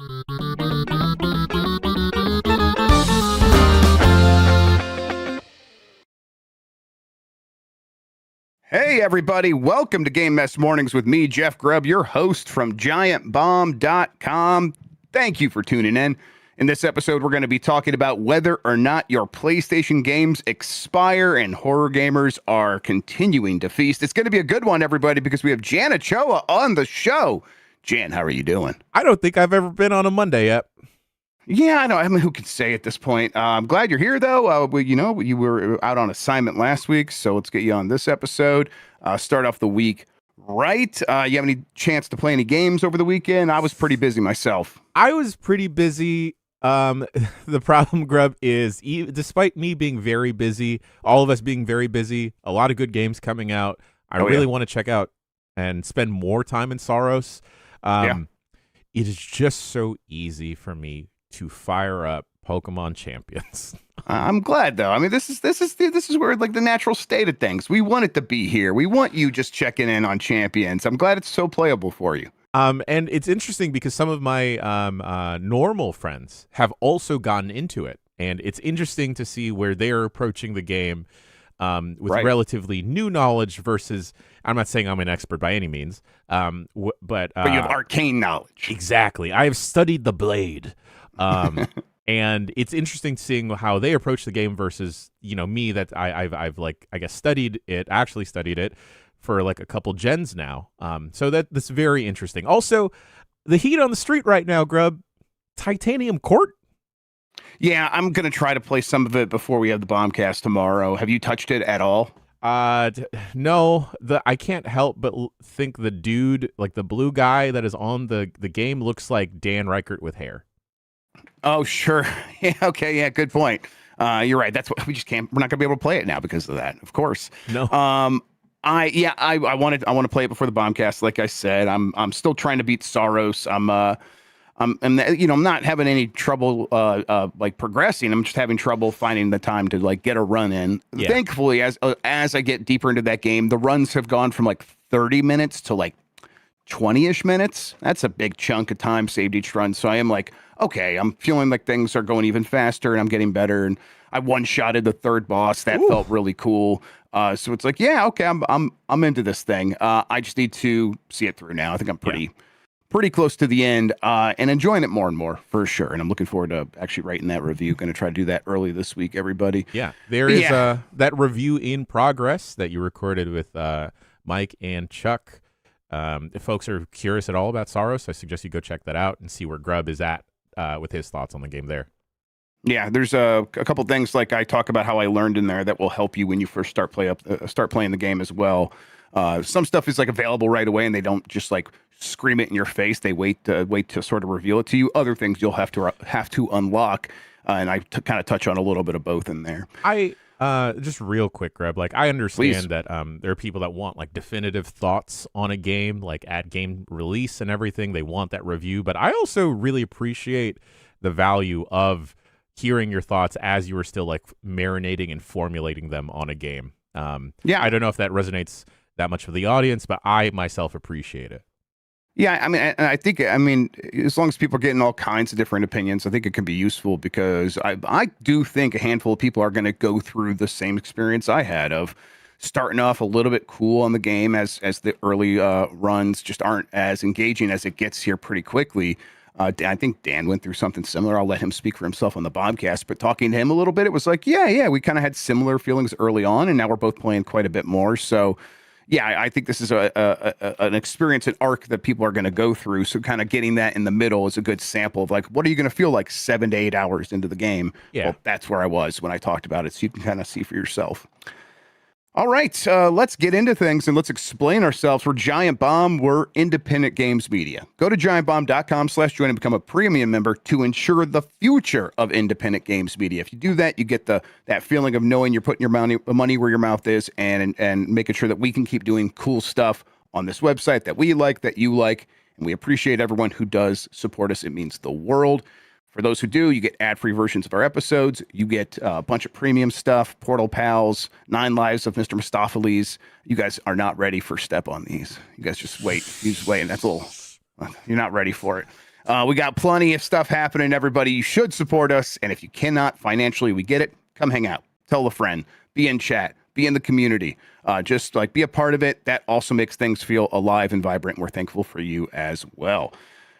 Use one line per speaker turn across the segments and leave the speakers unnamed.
Hey, everybody. Welcome to Game Mess Mornings with me, Jeff Grubb, your host from giantbomb.com. Thank you for tuning in. In this episode, we're going to be talking about whether or not your PlayStation games expire and horror gamers are continuing to feast. It's going to be a good one, everybody, because we have Jan Ochoa on the show. Jan, how are you doing?
I don't think I've ever been on a Monday yet.
Yeah, I know. I mean, who can say at this point? I'm glad you're here, though. You were out on assignment last week, so let's get you on this episode. Start off the week right. You have any chance to play any games over the weekend? I was pretty busy myself.
I was pretty busy. The problem, Grubb, is despite me being very busy, all of us being very busy, a lot of good games coming out. I really want to check out and spend more time in Soros. It is just so easy for me to fire up Pokemon Champions.
I'm glad, though. I mean, this is where, like, the natural state of things. We want it to be here. We want you just checking in on Champions. I'm glad it's so playable for you.
And it's interesting because some of my normal friends have also gotten into it, and it's interesting to see where they're approaching the game with relatively new knowledge versus. I'm not saying I'm an expert by any means, but you
have arcane knowledge.
Exactly. I have studied the blade. And it's interesting seeing how they approach the game versus, me that I've like, I guess, studied it for like a couple gens now. So that's very interesting. Also, the heat on the street right now, Grubb, Titanium Court.
Yeah, I'm going to try to play some of it before we have the Bombcast tomorrow. Have you touched it at all?
No, I can't help but think the dude, like the blue guy that is on the game, looks like Dan Reichert with hair.
Oh, sure. Yeah, okay, yeah, good point. You're right. That's what we're not going to be able to play it now because of that, of course.
No.
I want to play it before the Bombcast. Like I said, I'm still trying to beat Soros. I'm not having any trouble like progressing. I'm just having trouble finding the time to like get a run in. Yeah. Thankfully, as I get deeper into that game, the runs have gone from like 30 minutes to like 20-ish minutes. That's a big chunk of time saved each run. So I am like, okay, I'm feeling like things are going even faster and I'm getting better. And I one-shotted the third boss. That felt really cool. So it's like, yeah, okay, I'm into this thing. I just need to see it through now. I think I'm pretty close to the end and enjoying it more and more for sure. And I'm looking forward to actually writing that review. Going to try to do that early this week, everybody.
Yeah, there is that review in progress that you recorded with Mike and Chuck. If folks are curious at all about Soros, I suggest you go check that out and see where Grubb is at with his thoughts on the game there.
Yeah, there's a couple things like I talk about how I learned in there that will help you when you first start playing the game as well. Some stuff is like available right away, and they don't just like scream it in your face. They wait to sort of reveal it to you. Other things you'll have to unlock, and I kind of touch on a little bit of both in there.
Just real quick, Grubb. Like I understand
Please.
that there are people that want like definitive thoughts on a game, like at game release and everything. They want that review, but I also really appreciate the value of hearing your thoughts as you were still like marinating and formulating them on a game. I don't know if that resonates that much with the audience, but I myself appreciate it.
Yeah, I think as long as people are getting all kinds of different opinions, I think it can be useful because I do think a handful of people are going to go through the same experience I had of starting off a little bit cool on the game as the early runs just aren't as engaging as it gets here pretty quickly. I think Dan went through something similar. I'll let him speak for himself on the Bobcast, but talking to him a little bit, it was like, yeah, we kind of had similar feelings early on, and now we're both playing quite a bit more. So, yeah, I think this is an experience, an arc that people are going to go through. So kind of getting that in the middle is a good sample of like, what are you going to feel like 7 to 8 hours into the game?
Yeah.
Well, that's where I was when I talked about it. So you can kind of see for yourself. All right, let's get into things and let's explain ourselves. We're Giant Bomb. We're independent games media. Go to giantbomb.com/join and become a premium member to ensure the future of independent games media. If you do that, you get that feeling of knowing you're putting your money where your mouth is and making sure that we can keep doing cool stuff on this website that we like, that you like, and we appreciate everyone who does support us. It means the world. For those who do, you get ad-free versions of our episodes. You get a bunch of premium stuff, Portal Pals, 9 Lives of Mr. Mistopheles. You guys are not ready for step on these. You guys just wait. You just wait, and that's a little... You're not ready for it. We got plenty of stuff happening, everybody. You should support us. And if you cannot financially, we get it. Come hang out. Tell a friend. Be in chat. Be in the community. Just like be a part of it. That also makes things feel alive and vibrant. We're thankful for you as well.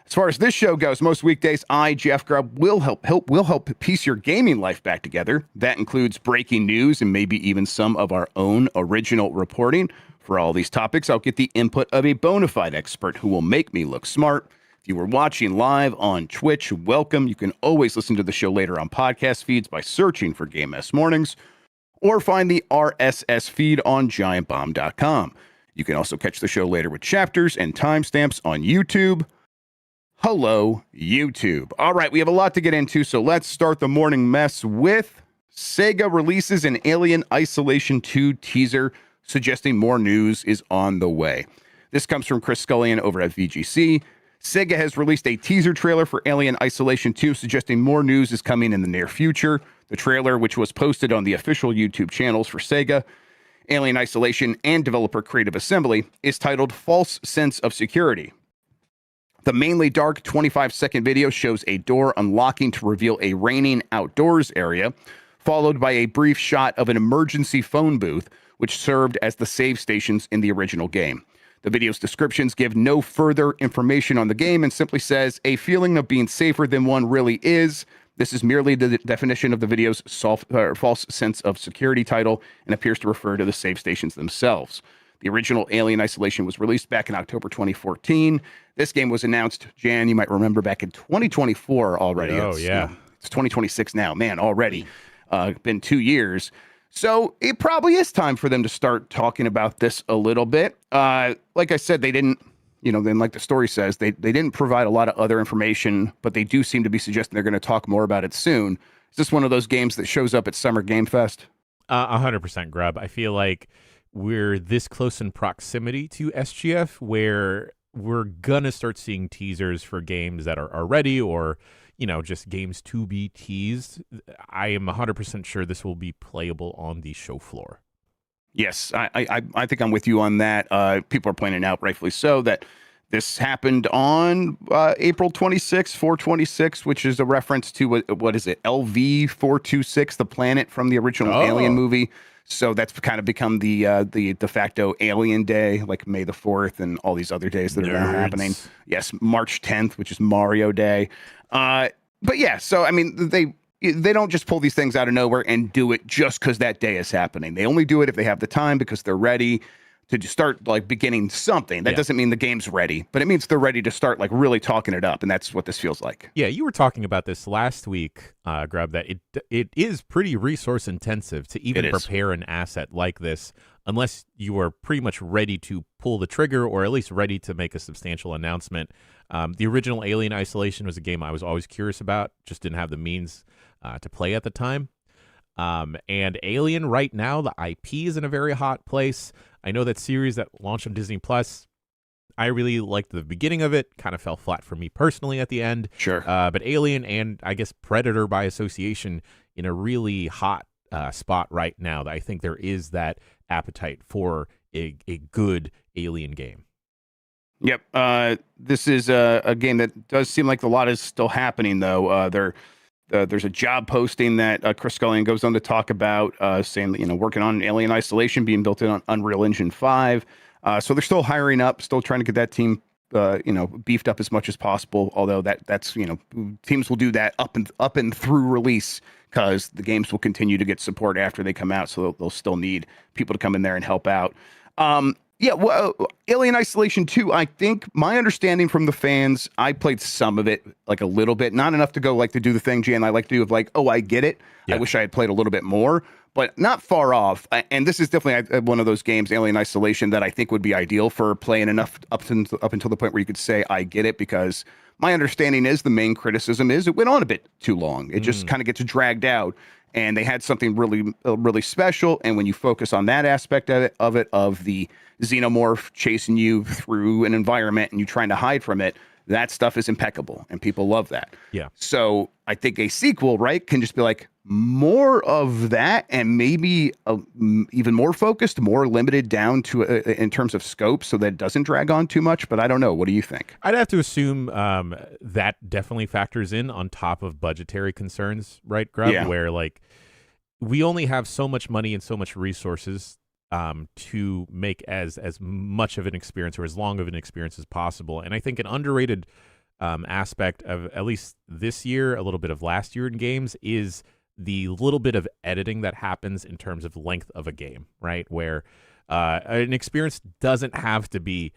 As far as this show goes, most weekdays, Jeff Grubb, will help piece your gaming life back together. That includes breaking news and maybe even some of our own original reporting. For all these topics, I'll get the input of a bona fide expert who will make me look smart. If you were watching live on Twitch, welcome. You can always listen to the show later on podcast feeds by searching for Game S Mornings, or find the RSS feed on giantbomb.com. You can also catch the show later with chapters and timestamps on YouTube. Hello, YouTube. All right, we have a lot to get into, so let's start the morning mess with Sega releases an Alien Isolation 2 teaser, suggesting more news is on the way. This comes from Chris Scullion over at VGC. Sega has released a teaser trailer for Alien Isolation 2, suggesting more news is coming in the near future. The trailer, which was posted on the official YouTube channels for Sega, Alien Isolation, and developer Creative Assembly, is titled False Sense of Security. The mainly dark 25-second video shows a door unlocking to reveal a raining outdoors area, followed by a brief shot of an emergency phone booth, which served as the save stations in the original game. The video's descriptions give no further information on the game and simply says, a feeling of being safer than one really is. This is merely the definition of the video's false sense of security title and appears to refer to the save stations themselves. The original Alien Isolation was released back in October 2014. This game was announced, Jan, you might remember, back in 2024 already. It's 2026 now. Man, already. Been 2 years. So it probably is time for them to start talking about this a little bit. Like I said, they didn't, then like the story says, they didn't provide a lot of other information, but they do seem to be suggesting they're going to talk more about it soon. Is this one of those games that shows up at Summer Game Fest?
100% Grubb. I feel like we're this close in proximity to SGF where we're going to start seeing teasers for games that are ready or, just games to be teased. I am 100% sure this will be playable on the show floor.
Yes, I think I'm with you on that. People are pointing out, rightfully so, that this happened on April 26, 426, which is a reference to, what is it, LV 426, the planet from the original Alien movie. So that's kind of become the de facto Alien Day, like May the 4th and all these other days that are now happening. Yes, March 10th, which is Mario Day. But yeah, so I mean, they don't just pull these things out of nowhere and do it just because that day is happening. They only do it if they have the time because they're ready to start like beginning something. That doesn't mean the game's ready, but it means they're ready to start like really talking it up, and that's what this feels like.
Yeah, you were talking about this last week, Grubb, that it is pretty resource intensive to even prepare an asset like this, unless you are pretty much ready to pull the trigger or at least ready to make a substantial announcement. The original Alien Isolation was a game I was always curious about, just didn't have the means to play at the time. And Alien right now, the IP is in a very hot place. I know that series that launched on Disney Plus, I really liked the beginning of it, kind of fell flat for me personally at the end.
Sure.
But Alien and I guess Predator by association in a really hot spot right now. That I think there is that appetite for a good Alien game.
Yep. This is a game that does seem like a lot is still happening, though. There's a job posting that Chris Scullion goes on to talk about, saying that, working on Alien Isolation being built in on Unreal Engine 5. So they're still hiring up, still trying to get that team, beefed up as much as possible. Although that's teams will do that up and through release because the games will continue to get support after they come out. So they'll still need people to come in there and help out. Yeah, well, Alien Isolation 2, I think my understanding from the fans, I played some of it, like a little bit, not enough to go like to do the thing Jan I like to do of like, oh, I get it. Yeah. I wish I had played a little bit more, but not far off. And this is definitely one of those games, Alien Isolation, that I think would be ideal for playing enough up until the point where you could say, I get it, because my understanding is the main criticism is it went on a bit too long. It just kind of gets dragged out. And they had something really special. And when you focus on that aspect of the xenomorph chasing you through an environment and you trying to hide from it, that stuff is impeccable and people love that.
Yeah.
So I think a sequel, right, can just be like more of that, and maybe even more focused, more limited down to in terms of scope, so that it doesn't drag on too much. But I don't know. What do you think?
I'd have to assume that definitely factors in on top of budgetary concerns, right, Grubb?
Yeah.
Where like we only have so much money and so much resources to make as much of an experience or as long of an experience as possible. And I think an underrated aspect of at least this year, a little bit of last year in games, is the little bit of editing that happens in terms of length of a game, right? Where an experience doesn't have to be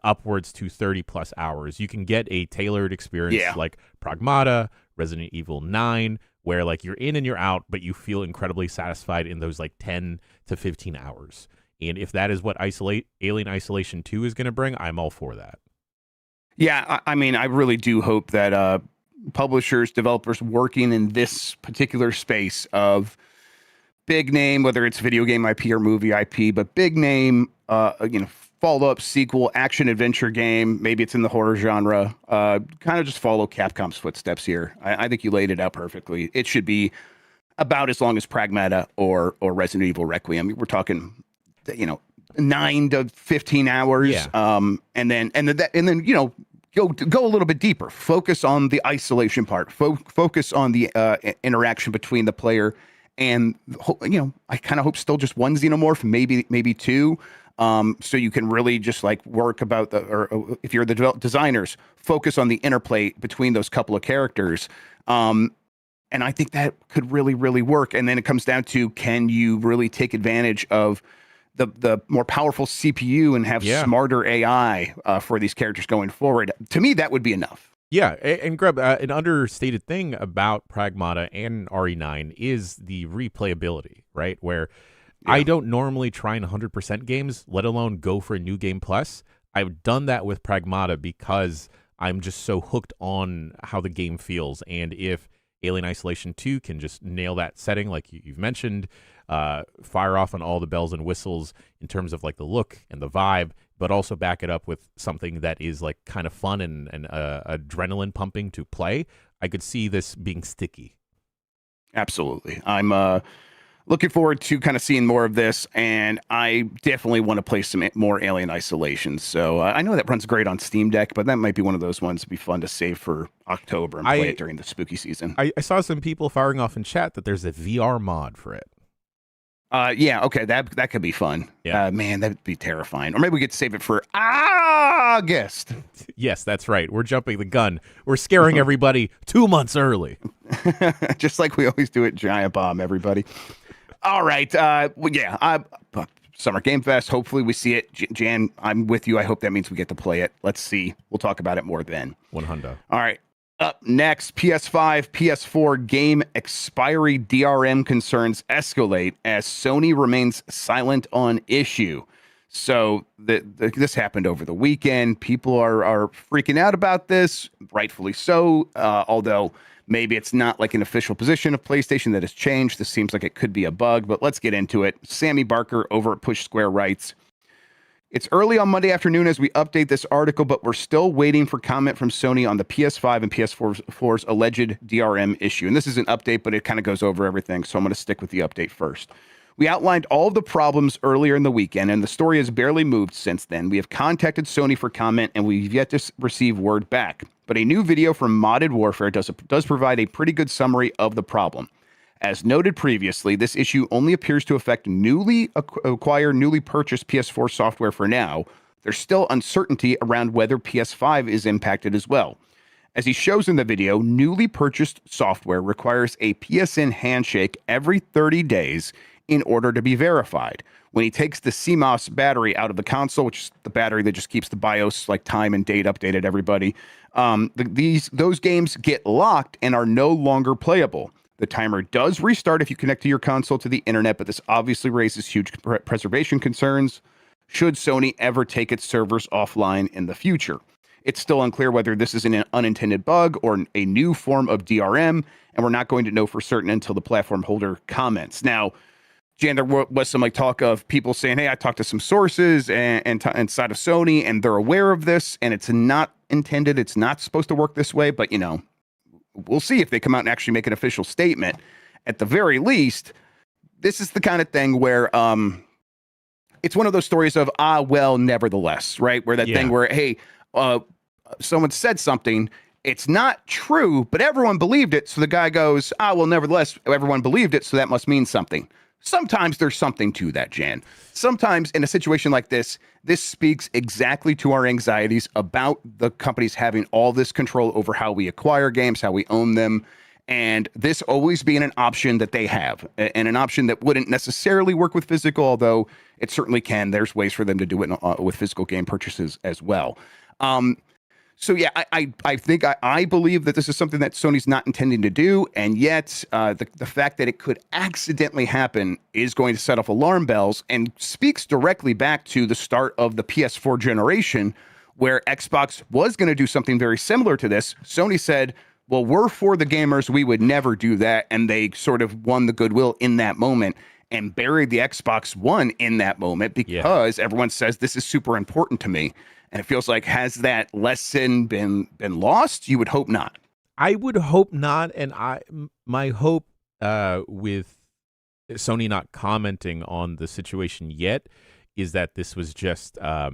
upwards to 30 plus hours. You can get a tailored experience like Pragmata, Resident Evil 9, where like you're in and you're out, but you feel incredibly satisfied in those like 10 to 15 hours. And if that is what Alien Isolation 2 is going to bring, I'm all for that.
Yeah, I mean, I really do hope that publishers, developers working in this particular space of big name, whether it's video game IP or movie IP, but big name, follow-up, sequel, action adventure game, maybe it's in the horror genre, kind of just follow Capcom's footsteps here. I think you laid it out perfectly. It should be about as long as Pragmata or Resident Evil Requiem. We're talking, 9 to 15 hours.
Yeah.
And then go a little bit deeper. Focus on the isolation part. Focus on the interaction between the player and I kind of hope still just one xenomorph, maybe two. So you can really just like work about or if you're the designers, focus on the interplay between those couple of characters. And I think that could really, really work. And then it comes down to, can you really take advantage of the more powerful CPU and have smarter AI for these characters going forward? To me, that would be enough.
Yeah, and Grubb, an understated thing about Pragmata and RE9 is the replayability, right? Where I don't normally try and 100% games, let alone go for a new game plus. I've done that with Pragmata because I'm just so hooked on how the game feels. And if Alien Isolation 2 can just nail that setting, like you've mentioned, fire off on all the bells and whistles in terms of like the look and the vibe, but also back it up with something that is like kind of fun and adrenaline pumping to play, I could see this being sticky.
Absolutely. I'm looking forward to kind of seeing more of this, and I definitely want to play some more Alien Isolation. So I know that runs great on Steam Deck, but that might be one of those ones that'd be fun to save for October and play it during the spooky season.
I saw some people firing off in chat that there's a VR mod for it.
Okay, that could be fun. Yeah, man, that'd be terrifying. Or maybe we get to save it for August.
Yes, that's right. We're jumping the gun. We're scaring everybody 2 months early,
just like we always do at Giant Bomb. Everybody. All right. Summer Game Fest. Hopefully we see it. Jan, I'm with you. I hope that means we get to play it. Let's see. We'll talk about it more then.
100.
All right. Up next, PS5, PS4 game expiry DRM concerns escalate as Sony remains silent on issue. So this happened over the weekend. People are freaking out about this, rightfully so, although maybe it's not like an official position of PlayStation that has changed. This seems like it could be a bug, but let's get into it. Sammy Barker over at Push Square writes, "It's early on Monday afternoon as we update this article, but we're still waiting for comment from Sony on the PS5 and PS4's alleged DRM issue." And this is an update, but it kind of goes over everything, so I'm going to stick with the update first. "We outlined all of the problems earlier in the weekend, and the story has barely moved since then. We have contacted Sony for comment, and we've yet to receive word back. But a new video from Modded Warfare does provide a pretty good summary of the problem. As noted previously, this issue only appears to affect newly purchased PS4 software for now. There's still uncertainty around whether PS5 is impacted as well. As he shows in the video, newly purchased software requires a PSN handshake every 30 days in order to be verified. When he takes the CMOS battery out of the console, which is the battery that just keeps the BIOS like time and date updated, everybody, those games get locked and are no longer playable. The timer does restart if you connect to your console to the internet, but this obviously raises huge preservation concerns should Sony ever take its servers offline in the future. It's still unclear whether this is an unintended bug or a new form of DRM, and we're not going to know for certain until the platform holder comments." Now, Jan, there was some like talk of people saying, "Hey, I talked to some sources and inside of Sony, and they're aware of this, and it's not intended. It's not supposed to work this way." But we'll see if they come out and actually make an official statement. At the very least, this is the kind of thing where it's one of those stories of, well, nevertheless, right? Where that thing where, hey, someone said something, it's not true, but everyone believed it. So the guy goes, well, nevertheless, everyone believed it, so that must mean something. Sometimes there's something to that, Jan. Sometimes in a situation like this speaks exactly to our anxieties about the companies having all this control over how we acquire games, how we own them, and this always being an option that they have, and an option that wouldn't necessarily work with physical, although it certainly can. There's ways for them to do it with physical game purchases as well. So yeah, I think I believe that this is something that Sony's not intending to do, and yet the fact that it could accidentally happen is going to set off alarm bells and speaks directly back to the start of the PS4 generation, where Xbox was going to do something very similar to this. Sony said, well, we're for the gamers, we would never do that, and they sort of won the goodwill in that moment and buried the Xbox One in that moment because everyone says this is super important to me. And it feels like, has that lesson been lost? You would hope not.
I would hope not. And my hope with Sony not commenting on the situation yet is that this was just I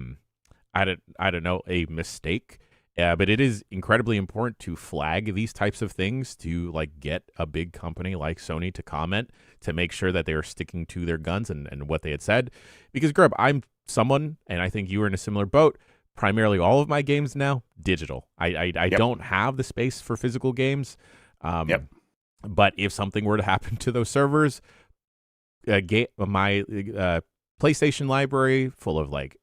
don't know, a mistake. But it is incredibly important to flag these types of things, to like get a big company like Sony to comment, to make sure that they are sticking to their guns and what they had said. Because Grubb, I'm someone, and I think you were in a similar boat. Primarily all of my games now, digital. I don't have the space for physical games. But if something were to happen to those servers, my PlayStation library full of like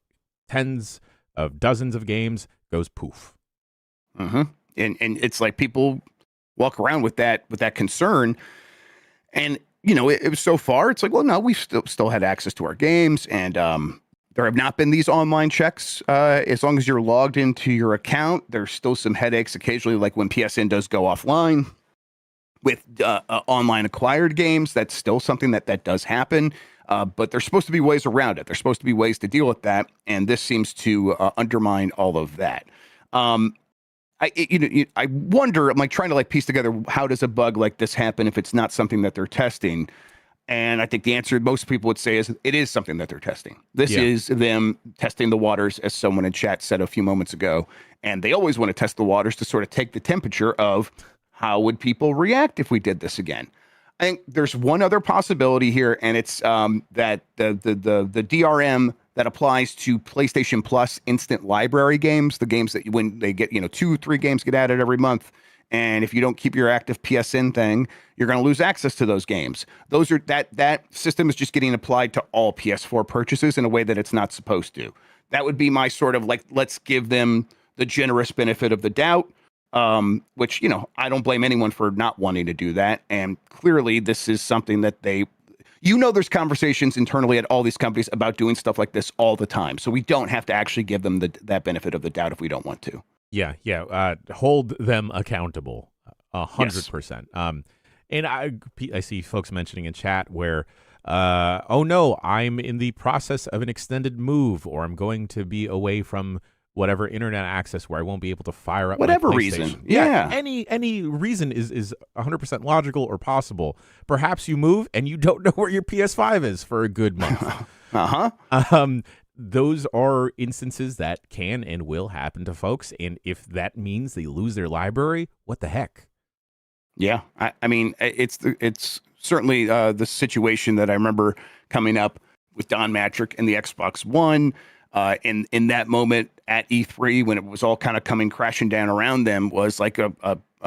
tens of dozens of games goes poof.
Mm-hmm. And it's like people walk around with that concern. And, you know, it was so far, it's like, well, no, we've still had access to our games, and there have not been these online checks. As long as you're logged into your account, there's still some headaches occasionally, like when PSN does go offline with online acquired games. That's still something that does happen. But there's supposed to be ways around it. There's supposed to be ways to deal with that. And this seems to undermine all of that. I wonder, I'm like trying to like piece together, how does a bug like this happen if it's not something that they're testing? And I think the answer most people would say is it is something that they're testing. This is them testing the waters, as someone in chat said a few moments ago. And they always want to test the waters to sort of take the temperature of how would people react if we did this again. I think there's one other possibility here, and it's that the DRM that applies to PlayStation Plus instant library games, the games that when they get 2-3 games get added every month. And if you don't keep your active PSN thing, you're going to lose access to those games. Those are that system is just getting applied to all PS4 purchases in a way that it's not supposed to. That would be my sort of like, let's give them the generous benefit of the doubt, which, I don't blame anyone for not wanting to do that. And clearly this is something that there's conversations internally at all these companies about doing stuff like this all the time. So we don't have to actually give them that benefit of the doubt if we don't want to.
Yeah. Hold them accountable 100%. And I see folks mentioning in chat where, oh no, I'm in the process of an extended move, or I'm going to be away from whatever internet access where I won't be able to fire up
whatever
my PlayStation.
Reason. Yeah.
Any reason is 100% logical or possible. Perhaps you move and you don't know where your PS5 is for a good month. Those are instances that can and will happen to folks, and if that means they lose their library, what the heck?
Yeah, I mean, it's certainly the situation that I remember coming up with Don Matrick and the Xbox One. In that moment at E3, when it was all kind of coming crashing down around them, was like a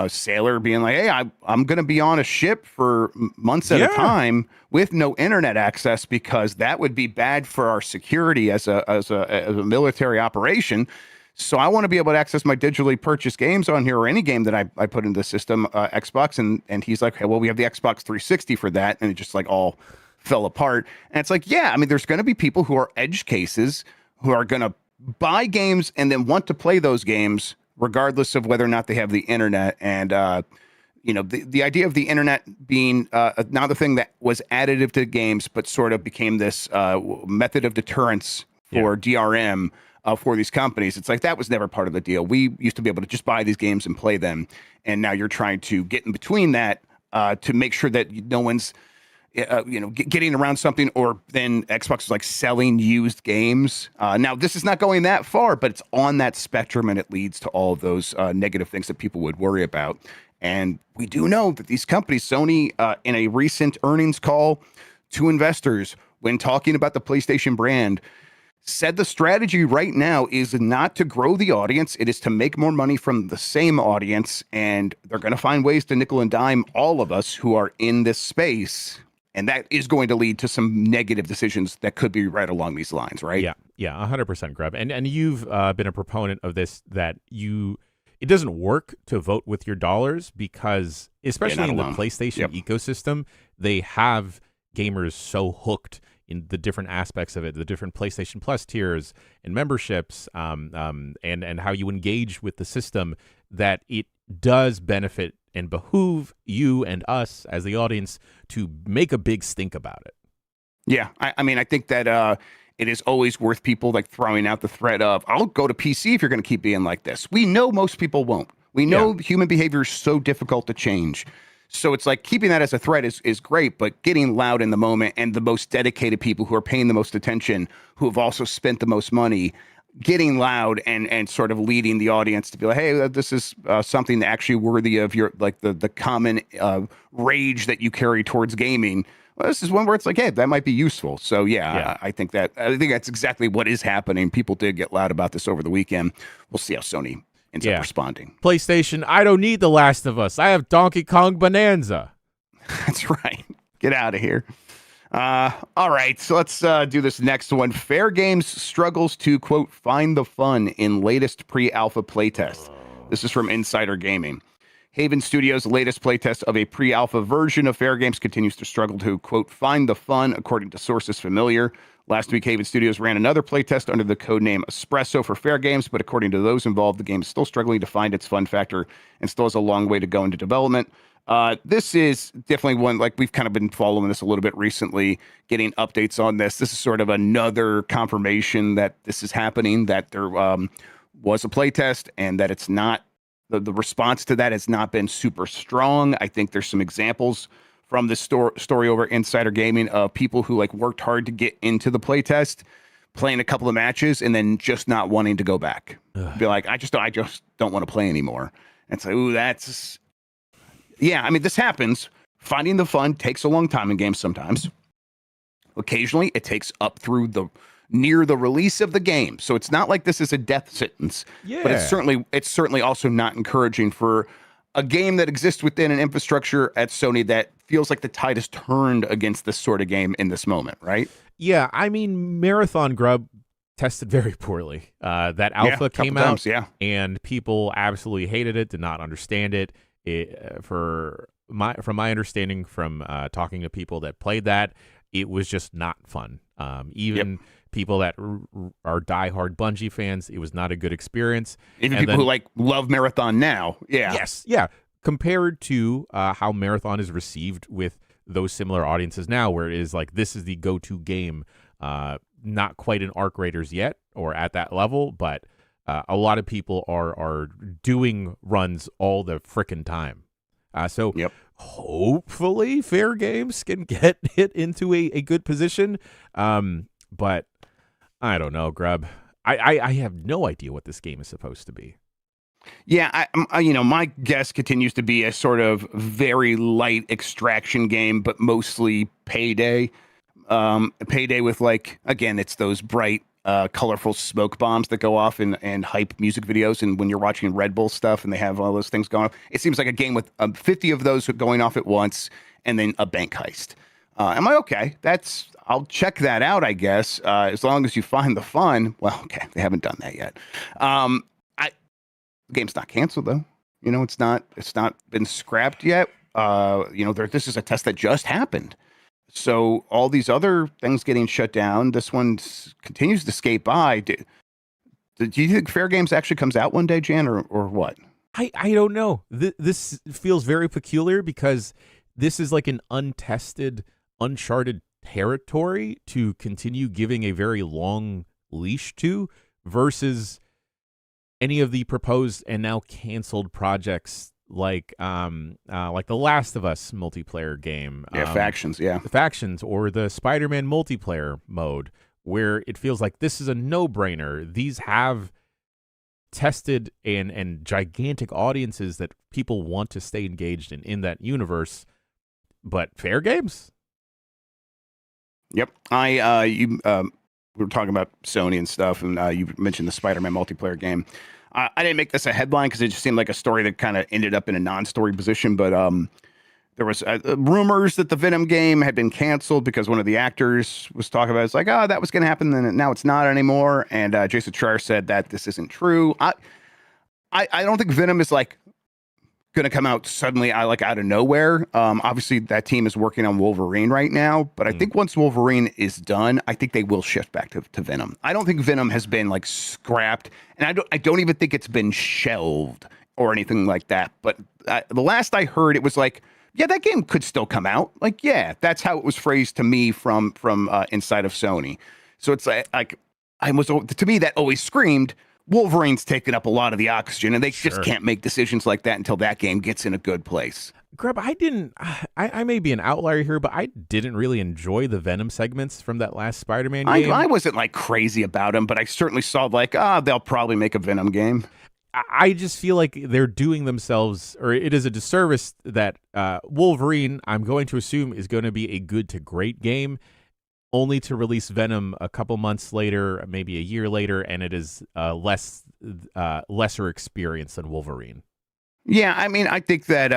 sailor being like, hey, I'm going to be on a ship for months at a time with no internet access, because that would be bad for our security as a military operation. So I want to be able to access my digitally purchased games on here, or any game that I put into the system, Xbox. And he's like, hey, well, we have the Xbox 360 for that. And it just like all fell apart. And it's like, yeah, I mean, there's going to be people who are edge cases who are going to buy games and then want to play those games regardless of whether or not they have the internet. And, the idea of the internet being another thing that was additive to games, but sort of became this method of deterrence for DRM, for these companies. It's like that was never part of the deal. We used to be able to just buy these games and play them, and now you're trying to get in between that to make sure that no one's getting around something, or then Xbox is like selling used games. Now this is not going that far, but it's on that spectrum, and it leads to all of those negative things that people would worry about. And we do know that these companies, Sony, in a recent earnings call to investors, when talking about the PlayStation brand, said the strategy right now is not to grow the audience. It is to make more money from the same audience. And they're going to find ways to nickel and dime all of us who are in this space. And that is going to lead to some negative decisions that could be right along these lines, right?
Yeah, 100%, Grubb. And you've been a proponent of this, that it doesn't work to vote with your dollars, because especially in the PlayStation ecosystem, they have gamers so hooked in the different aspects of it, the different PlayStation Plus tiers and memberships, and how you engage with the system, that it does benefit and behoove you and us as the audience to make a big stink about it.
Yeah, I mean, I think that it is always worth people like throwing out the threat of, I'll go to PC if you're going to keep being like this. We know most people won't. We know human behavior is so difficult to change. So it's like keeping that as a threat is great, but getting loud in the moment, and the most dedicated people who are paying the most attention, who have also spent the most money, getting loud and sort of leading the audience to be like, hey, this is something actually worthy of your, like the common rage that you carry towards gaming. Well, this is one where it's like, hey, that might be useful. So I think that's exactly what is happening. People did get loud about this over the weekend. We'll see how Sony ends up responding.
PlayStation, I don't need The Last of Us. I have Donkey Kong Bonanza.
That's right. Get out of here. All right, so let's do this next one. FairGames struggles to, quote, find the fun in latest pre-alpha playtest. This is from Insider Gaming. Haven Studios' latest playtest of a pre-alpha version of FairGames continues to struggle to, quote, find the fun, according to sources familiar. Last week, Haven Studios ran another playtest under the codename Espresso for FairGames, but according to those involved, the game is still struggling to find its fun factor and still has a long way to go into development. This is definitely one, like, we've kind of been following this a little bit recently, getting updates on this. This is sort of another confirmation that this is happening, that there was a playtest, and that it's not, the response to that has not been super strong. I think there's some examples from this story over Insider Gaming of people who like worked hard to get into the playtest, playing a couple of matches, and then just not wanting to go back. Be like, I just don't want to play anymore. And it's like, ooh, that's... Yeah, I mean, this happens. Finding the fun takes a long time in games sometimes. Occasionally, it takes up through near the release of the game. So it's not like this is a death sentence. Yeah. But it's certainly also not encouraging for a game that exists within an infrastructure at Sony that feels like the tide has turned against this sort of game in this moment, right?
Yeah, I mean, Marathon Grubb tested very poorly. That alpha came out, and people absolutely hated it, did not understand it. From my understanding from talking to people that played that, it was just not fun. Even people that are diehard Bungie fans, it was not a good experience.
Even people who like love Marathon now,
compared to how Marathon is received with those similar audiences now, where it is like, this is the go-to game. Not quite an Arc Raiders yet, or at that level, but a lot of people are doing runs all the frickin' time. So hopefully FairGames can get it into a good position. But I don't know, Grubb. I have no idea what this game is supposed to be.
Yeah, my guess continues to be a sort of very light extraction game, but mostly payday. Payday with, like, again, it's those bright, colorful smoke bombs that go off and hype music videos. And when you're watching Red Bull stuff and they have all those things going on, it seems like a game with 50 of those going off at once, and then a bank heist. Am I okay? I'll check that out, I guess, as long as you find the fun. Well, okay, they haven't done that yet. The game's not canceled though. It's not been scrapped yet. This is a test that just happened. So all these other things getting shut down, this one continues to skate by. Do you think FairGames actually comes out one day, Jan, or what?
I don't know. This feels very peculiar, because this is like an untested, uncharted territory to continue giving a very long leash to, versus any of the proposed and now canceled projects like The Last of Us multiplayer game,
Factions,
the Factions, or the Spider-Man multiplayer mode, where it feels like this is a no-brainer. These have tested and gigantic audiences that people want to stay engaged in that universe. But FairGames?
Yep. We were talking about Sony and stuff, and you mentioned the Spider-Man multiplayer game. I didn't make this a headline because it just seemed like a story that kind of ended up in a non-story position. But there was rumors that the Venom game had been canceled because one of the actors was talking about it. It's like, oh, that was going to happen, and now it's not anymore. And Jason Schreier said that this isn't true. I don't think Venom is like going to come out suddenly out of nowhere. Obviously that team is working on Wolverine right now, but I think once Wolverine is done, I think they will shift back to Venom. I don't think Venom has been like scrapped, and I don't even think it's been shelved or anything like that. But the last I heard, it was like, yeah, that game could still come out. Like, yeah, that's how it was phrased to me from inside of Sony. So it's like to me that always screamed, Wolverine's taking up a lot of the oxygen, and they just can't make decisions like that until that game gets in a good place.
Grubb, I may be an outlier here, but I didn't really enjoy the Venom segments from that last Spider-Man game.
I wasn't like crazy about them, but I certainly saw like, they'll probably make a Venom game.
I just feel like they're doing themselves, or it is a disservice that Wolverine, I'm going to assume, is going to be a good to great game, only to release Venom a couple months later, maybe a year later, and it is lesser experience than Wolverine.
Yeah, I mean, I think that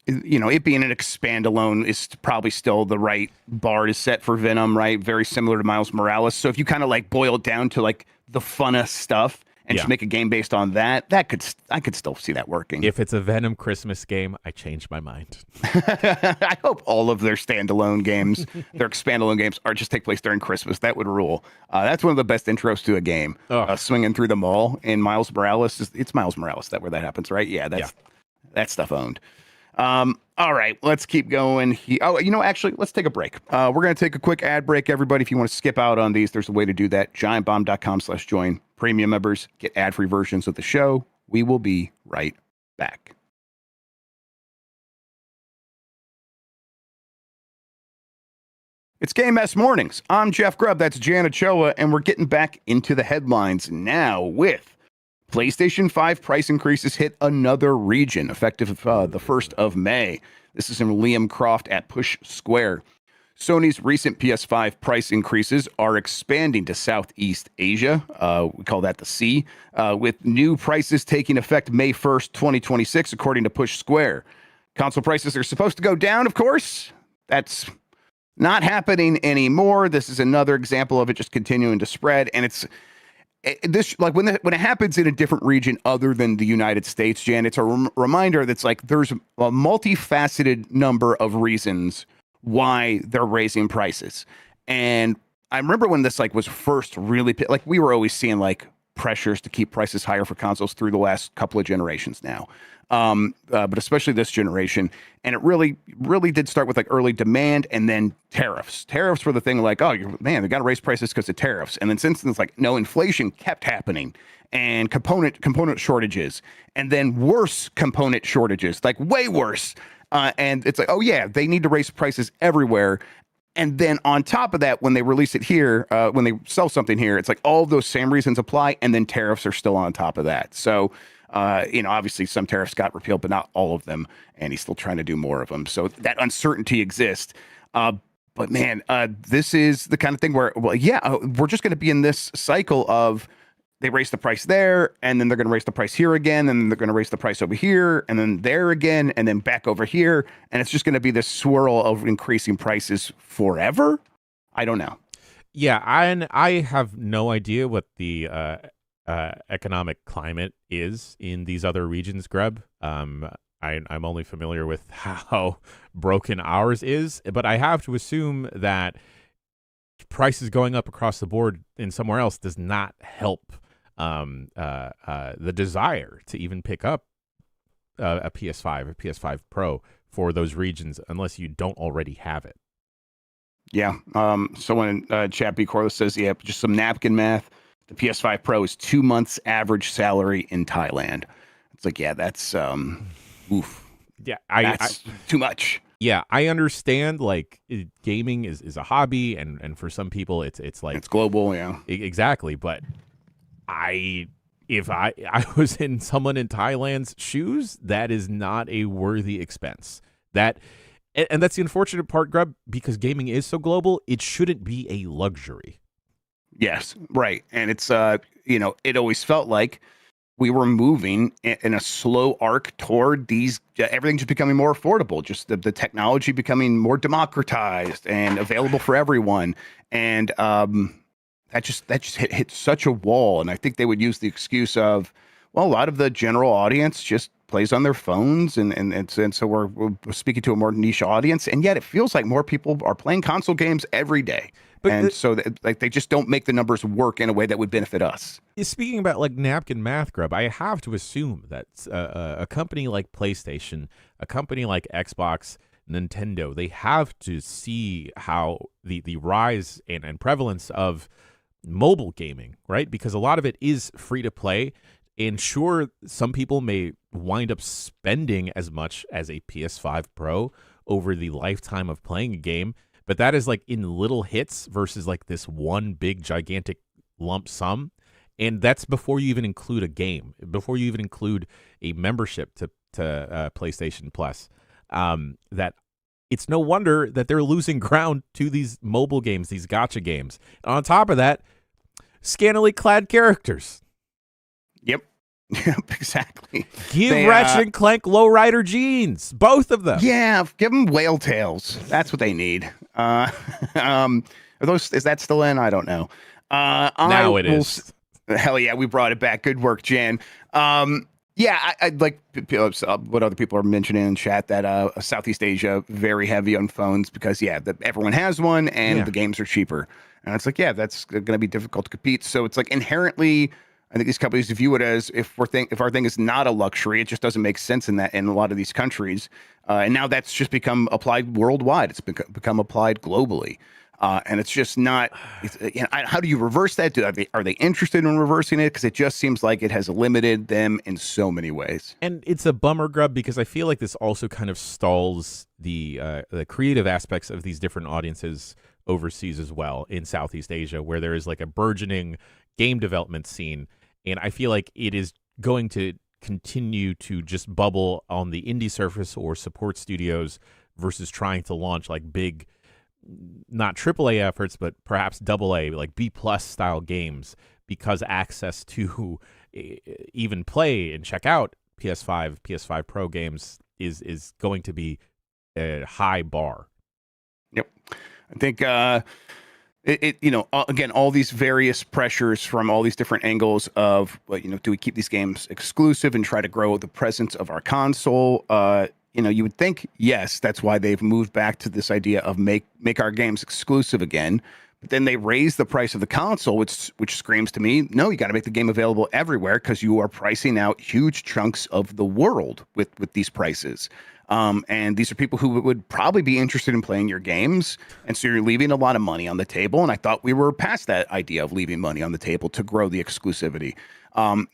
it being an expand-alone is probably still the right bar to set for Venom, right? Very similar to Miles Morales. So if you kind of like boil it down to like the funnest stuff and just make a game based on that, I could still see that working.
If it's a Venom Christmas game, I change my mind.
I hope all of their standalone games, their expandalone games, just take place during Christmas. That would rule. That's one of the best intros to a game. Swinging through the mall in Miles Morales. It's Miles Morales where that happens, right? Yeah, that stuff owned. All right, let's keep going. Actually, let's take a break. We're going to take a quick ad break, everybody. If you want to skip out on these, there's a way to do that. giantbomb.com/join. Premium members get ad-free versions of the show. We will be right back. It's Game Mess Mornings. I'm Jeff Grubb. That's Jan Ochoa, and we're getting back into the headlines now with PlayStation 5 price increases hit another region, effective the 1st of May. This is from Liam Croft at Push Square. Sony's recent PS5 price increases are expanding to Southeast Asia. We call that the C, with new prices taking effect May 1st, 2026, according to Push Square. Console prices are supposed to go down, of course. That's not happening anymore. This is another example of it just continuing to spread, and it's this like when it happens in a different region other than the United States, Jan, it's a reminder that's like there's a multifaceted number of reasons why they're raising prices. And I remember when this like was first really like we were always seeing like pressures to keep prices higher for consoles through the last couple of generations now. But especially this generation. And it really did start with like early demand and then tariffs. Tariffs were the thing like, oh, man, they got to raise prices because of tariffs. And then since it's like, no, inflation kept happening and component shortages and then worse component shortages, like way worse. And it's like, oh, yeah, they need to raise prices everywhere. And then on top of that, when they release it here, when they sell something here, it's like all of those same reasons apply. And then tariffs are still on top of that. So, obviously some tariffs got repealed, but not all of them. And he's still trying to do more of them. So that uncertainty exists. But man, this is the kind of thing where, we're just going to be in this cycle of they raise the price there, and then they're going to raise the price here again, and then they're going to raise the price over here, and then there again, and then back over here. And it's just going to be this swirl of increasing prices forever. I don't know.
Yeah, I have no idea what the economic climate is in these other regions, Grubb. I'm only familiar with how broken ours is, but I have to assume that prices going up across the board in somewhere else does not help the desire to even pick up a PS5 or PS5 Pro for those regions unless you don't already have it.
Yeah. Someone in chat B Corliss says, yeah, just some napkin math. the PS5 Pro is 2 months average salary in Thailand. It's like, yeah, that's oof.
Yeah,
That's too much.
Yeah, I understand. Like, gaming is a hobby, and for some people, it's like
It's global, yeah.
Exactly. But if I was in someone in Thailand's shoes, that is not a worthy expense. And that's the unfortunate part, Grubb, because gaming is so global. It shouldn't be a luxury.
Yes, right. And it's it always felt like we were moving in a slow arc toward these everything just becoming more affordable, just the technology becoming more democratized and available for everyone. And that just hit such a wall. And I think they would use the excuse of, well, a lot of the general audience just plays on their phones, and so we're speaking to a more niche audience, and yet it feels like more people are playing console games every day. But so they just don't make the numbers work in a way that would benefit us.
Speaking about like napkin math, Grubb, I have to assume that a company like PlayStation, a company like Xbox, Nintendo, they have to see how the rise and prevalence of mobile gaming, right? Because a lot of it is free to play. And sure, some people may wind up spending as much as a PS5 Pro over the lifetime of playing a game, but that is like in little hits versus like this one big gigantic lump sum. And that's before you even include a game, before you even include a membership to PlayStation Plus. That it's no wonder that they're losing ground to these mobile games, these gacha games. And on top of that, scantily clad characters.
Yep. Yep, exactly.
Give Ratchet and Clank lowrider jeans, both of them.
Yeah, give them whale tails. That's what they need. Are those? Is that still in? I don't know.
Now it is.
Hell yeah, we brought it back. Good work, Jan. Yeah, I'd like what other people are mentioning in chat that Southeast Asia very heavy on phones because everyone has one and the games are cheaper. And it's like, that's going to be difficult to compete. So it's like inherently, I think these companies view it as if our thing is not a luxury, it just doesn't make sense in a lot of these countries. And now that's just become applied worldwide. It's become applied globally. And it's just not. How do you reverse that? Are they interested in reversing it? Because it just seems like it has limited them in so many ways.
And it's a bummer, Grubb, because I feel like this also kind of stalls the creative aspects of these different audiences overseas as well in Southeast Asia, where there is like a burgeoning game development scene. And I feel like it is going to continue to just bubble on the indie surface or support studios versus trying to launch like big, not AAA efforts, but perhaps AA, like B+ style games, because access to even play and check out PS5 Pro games is going to be a high bar.
Yep. I think again, all these various pressures from all these different angles of, do we keep these games exclusive and try to grow the presence of our console? You would think, yes, that's why they've moved back to this idea of make our games exclusive again. But then they raise the price of the console, which screams to me, no, you got to make the game available everywhere because you are pricing out huge chunks of the world with these prices. And these are people who would probably be interested in playing your games. And so you're leaving a lot of money on the table. And I thought we were past that idea of leaving money on the table to grow the exclusivity. And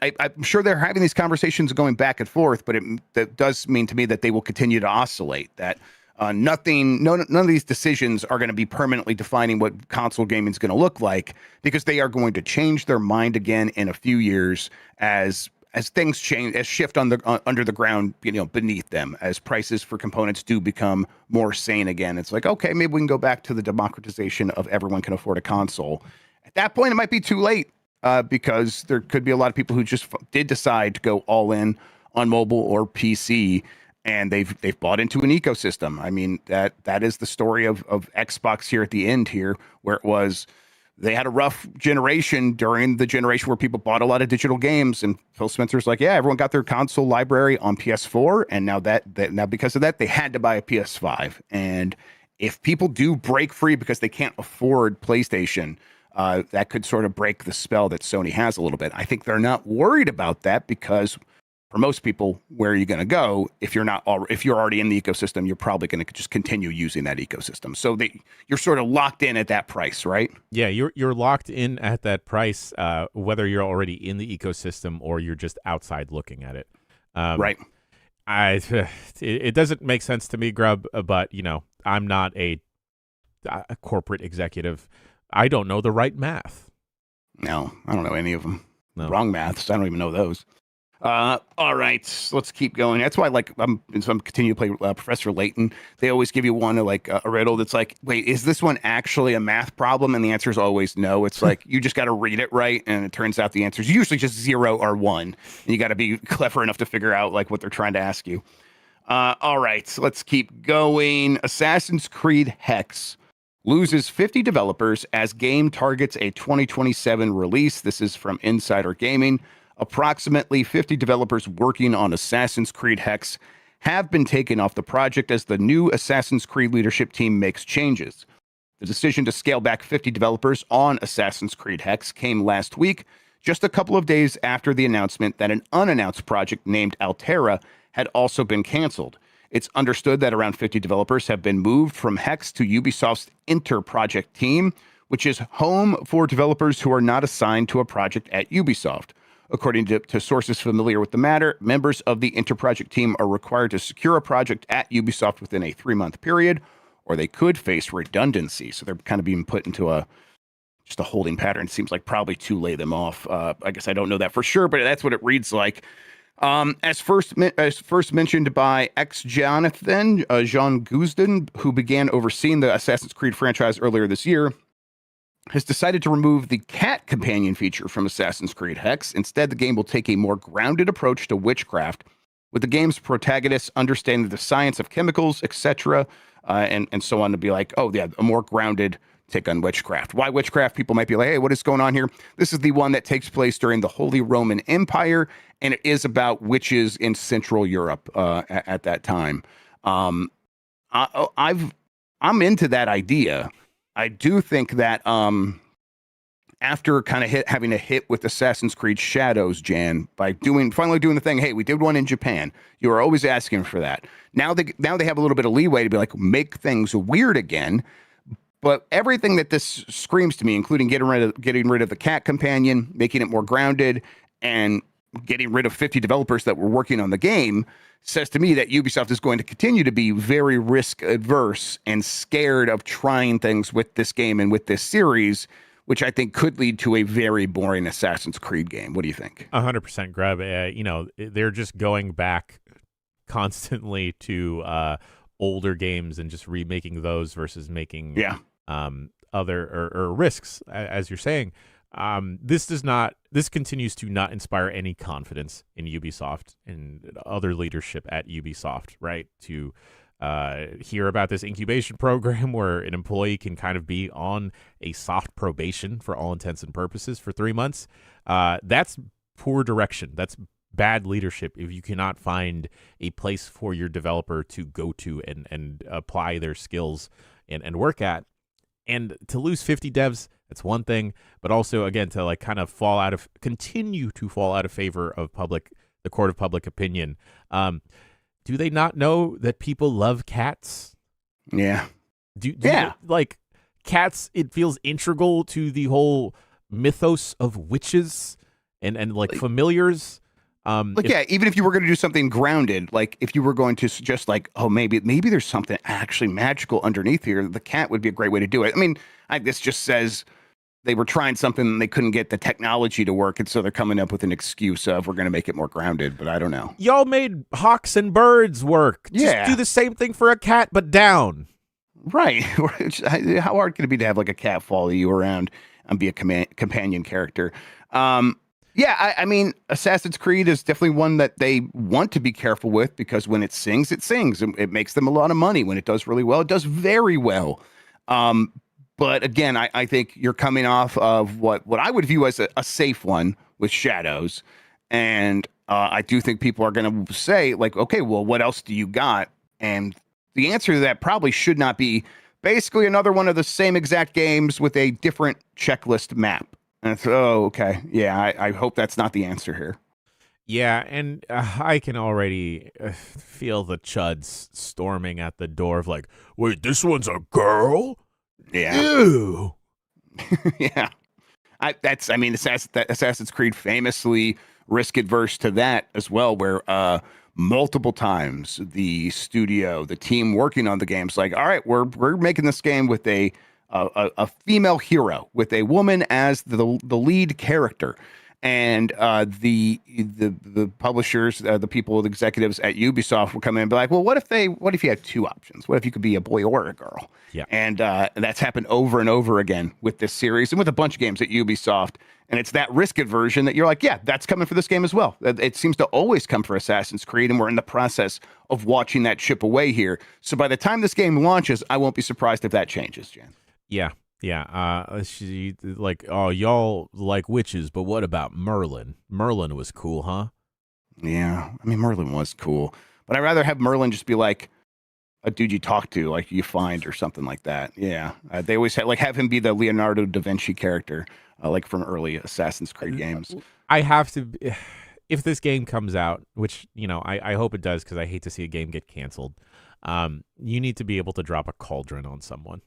I'm sure they're having these conversations going back and forth, but that does mean to me that they will continue to oscillate, that none of these decisions are going to be permanently defining what console gaming is going to look like, because they are going to change their mind again in a few years as things change, as shift under the ground, beneath them, as prices for components do become more sane again. It's like, okay, maybe we can go back to the democratization of everyone can afford a console. At that point, it might be too late, because there could be a lot of people who just did decide to go all in on mobile or PC, and they've bought into an ecosystem. I mean, that is the story of Xbox here at the end here, where it was, they had a rough generation during the generation where people bought a lot of digital games, and Phil Spencer's like, everyone got their console library on PS4, and now because of that, they had to buy a PS5. And if people do break free because they can't afford PlayStation, that could sort of break the spell that Sony has a little bit. I think they're not worried about that because for most people, where are you going to go if you're not if you're already in the ecosystem? You're probably going to just continue using that ecosystem. So you're sort of locked in at that price, right?
Yeah, you're locked in at that price, whether you're already in the ecosystem or you're just outside looking at it.
Right.
It doesn't make sense to me, Grubb. But I'm not a corporate executive. I don't know the right math.
No, I don't know any of them.
No.
Wrong maths. I don't even know those. All right, let's keep going. That's why, I'm continuing to play Professor Layton. They always give you one like a riddle that's like, wait, is this one actually a math problem? And the answer is always no. It's like you just got to read it right, and it turns out the answer is usually just 0 or 1. And you got to be clever enough to figure out like what they're trying to ask you. All right, let's keep going. Assassin's Creed Hexe loses 50 developers as game targets a 2027 release. This is from Insider Gaming. Approximately 50 developers working on Assassin's Creed Hexe have been taken off the project as the new Assassin's Creed leadership team makes changes. The decision to scale back 50 developers on Assassin's Creed Hexe came last week, just a couple of days after the announcement that an unannounced project named Altera had also been canceled. It's understood that around 50 developers have been moved from Hexe to Ubisoft's Inter-Project team, which is home for developers who are not assigned to a project at Ubisoft. According to sources familiar with the matter, members of the Interproject team are required to secure a project at Ubisoft within a 3-month period, or they could face redundancy. So they're kind of being put into just a holding pattern. It seems like probably to lay them off. I guess I don't know that for sure, but that's what it reads like. As first mentioned by ex-Jonathan, Jean Guzden, who began overseeing the Assassin's Creed franchise earlier this year, has decided to remove the cat companion feature from Assassin's Creed Hexe. Instead, the game will take a more grounded approach to witchcraft, with the game's protagonists understanding the science of chemicals, etc., and so on, to be like, oh, yeah, a more grounded take on witchcraft. Why witchcraft? People might be like, hey, what is going on here? This is the one that takes place during the Holy Roman Empire, and it is about witches in Central Europe at that time. I'm into that idea. I do think that after kind of having a hit with Assassin's Creed Shadows, Jan, by finally doing the thing, hey, we did one in Japan. You were always asking for that. Now they have a little bit of leeway to be like, make things weird again. But everything that this screams to me, including getting rid of the cat companion, making it more grounded, and getting rid of 50 developers that were working on the game, says to me that Ubisoft is going to continue to be very risk adverse and scared of trying things with this game and with this series, which I think could lead to a very boring Assassin's Creed game. What do you think?
100% Grubb. They're just going back constantly to older games and just remaking those versus making other or risks, as you're saying. This continues to not inspire any confidence in Ubisoft and other leadership at Ubisoft, right? To hear about this incubation program where an employee can kind of be on a soft probation for all intents and purposes for 3 months. That's poor direction. That's bad leadership if you cannot find a place for your developer to go to and apply their skills and work at. And to lose 50 devs, that's one thing, but also, again, to like kind of continue to fall out of favor of the court of public opinion. Do they not know that people love cats?
Yeah.
Like cats, it feels integral to the whole mythos of witches and like familiars.
Even if you were going to do something grounded, like if you were going to suggest like, oh, maybe there's something actually magical underneath here, the cat would be a great way to do it. I mean, this just says they were trying something and they couldn't get the technology to work, and so they're coming up with an excuse of we're going to make it more grounded, but I don't know.
Y'all made hawks and birds work.
Yeah.
Just do the same thing for a cat, but down.
Right. How hard can it be to have like a cat follow you around and be a companion character? I mean, Assassin's Creed is definitely one that they want to be careful with, because when it sings, it sings. It makes them a lot of money. When it does really well, it does very well. But again, I think you're coming off of what I would view as a safe one with Shadows. And I do think people are going to say, like, okay, well, what else do you got? And the answer to that probably should not be basically another one of the same exact games with a different checklist map. And it's, oh, okay. Yeah, I hope that's not the answer here.
Yeah, and I can already feel the chuds storming at the door of like, wait, this one's a girl?
Yeah.
Ew.
Yeah. I mean, Assassin's Creed famously risk adverse to that as well, where multiple times the team working on the game's like, all right, we're making this game with a female hero, with a woman as the lead character. And the publishers, the people, the executives at Ubisoft will come in and be like, well, what if you had two options? What if you could be a boy or a girl?
Yeah.
And that's happened over and over again with this series and with a bunch of games at Ubisoft. And it's that risk aversion that you're like, yeah, that's coming for this game as well. It seems to always come for Assassin's Creed, and we're in the process of watching that chip away here. So by the time this game launches, I won't be surprised if that changes, Jan.
Yeah. Yeah. She like, oh, y'all like witches, but what about Merlin? Merlin was cool, huh?
Yeah. I mean, Merlin was cool, but I'd rather have Merlin just be like a dude you talk to, like you find or something like that. Yeah. They always have him be the Leonardo da Vinci character, like from early Assassin's Creed games.
I have to, if this game comes out, which, I hope it does, because I hate to see a game get canceled. You need to be able to drop a cauldron on someone.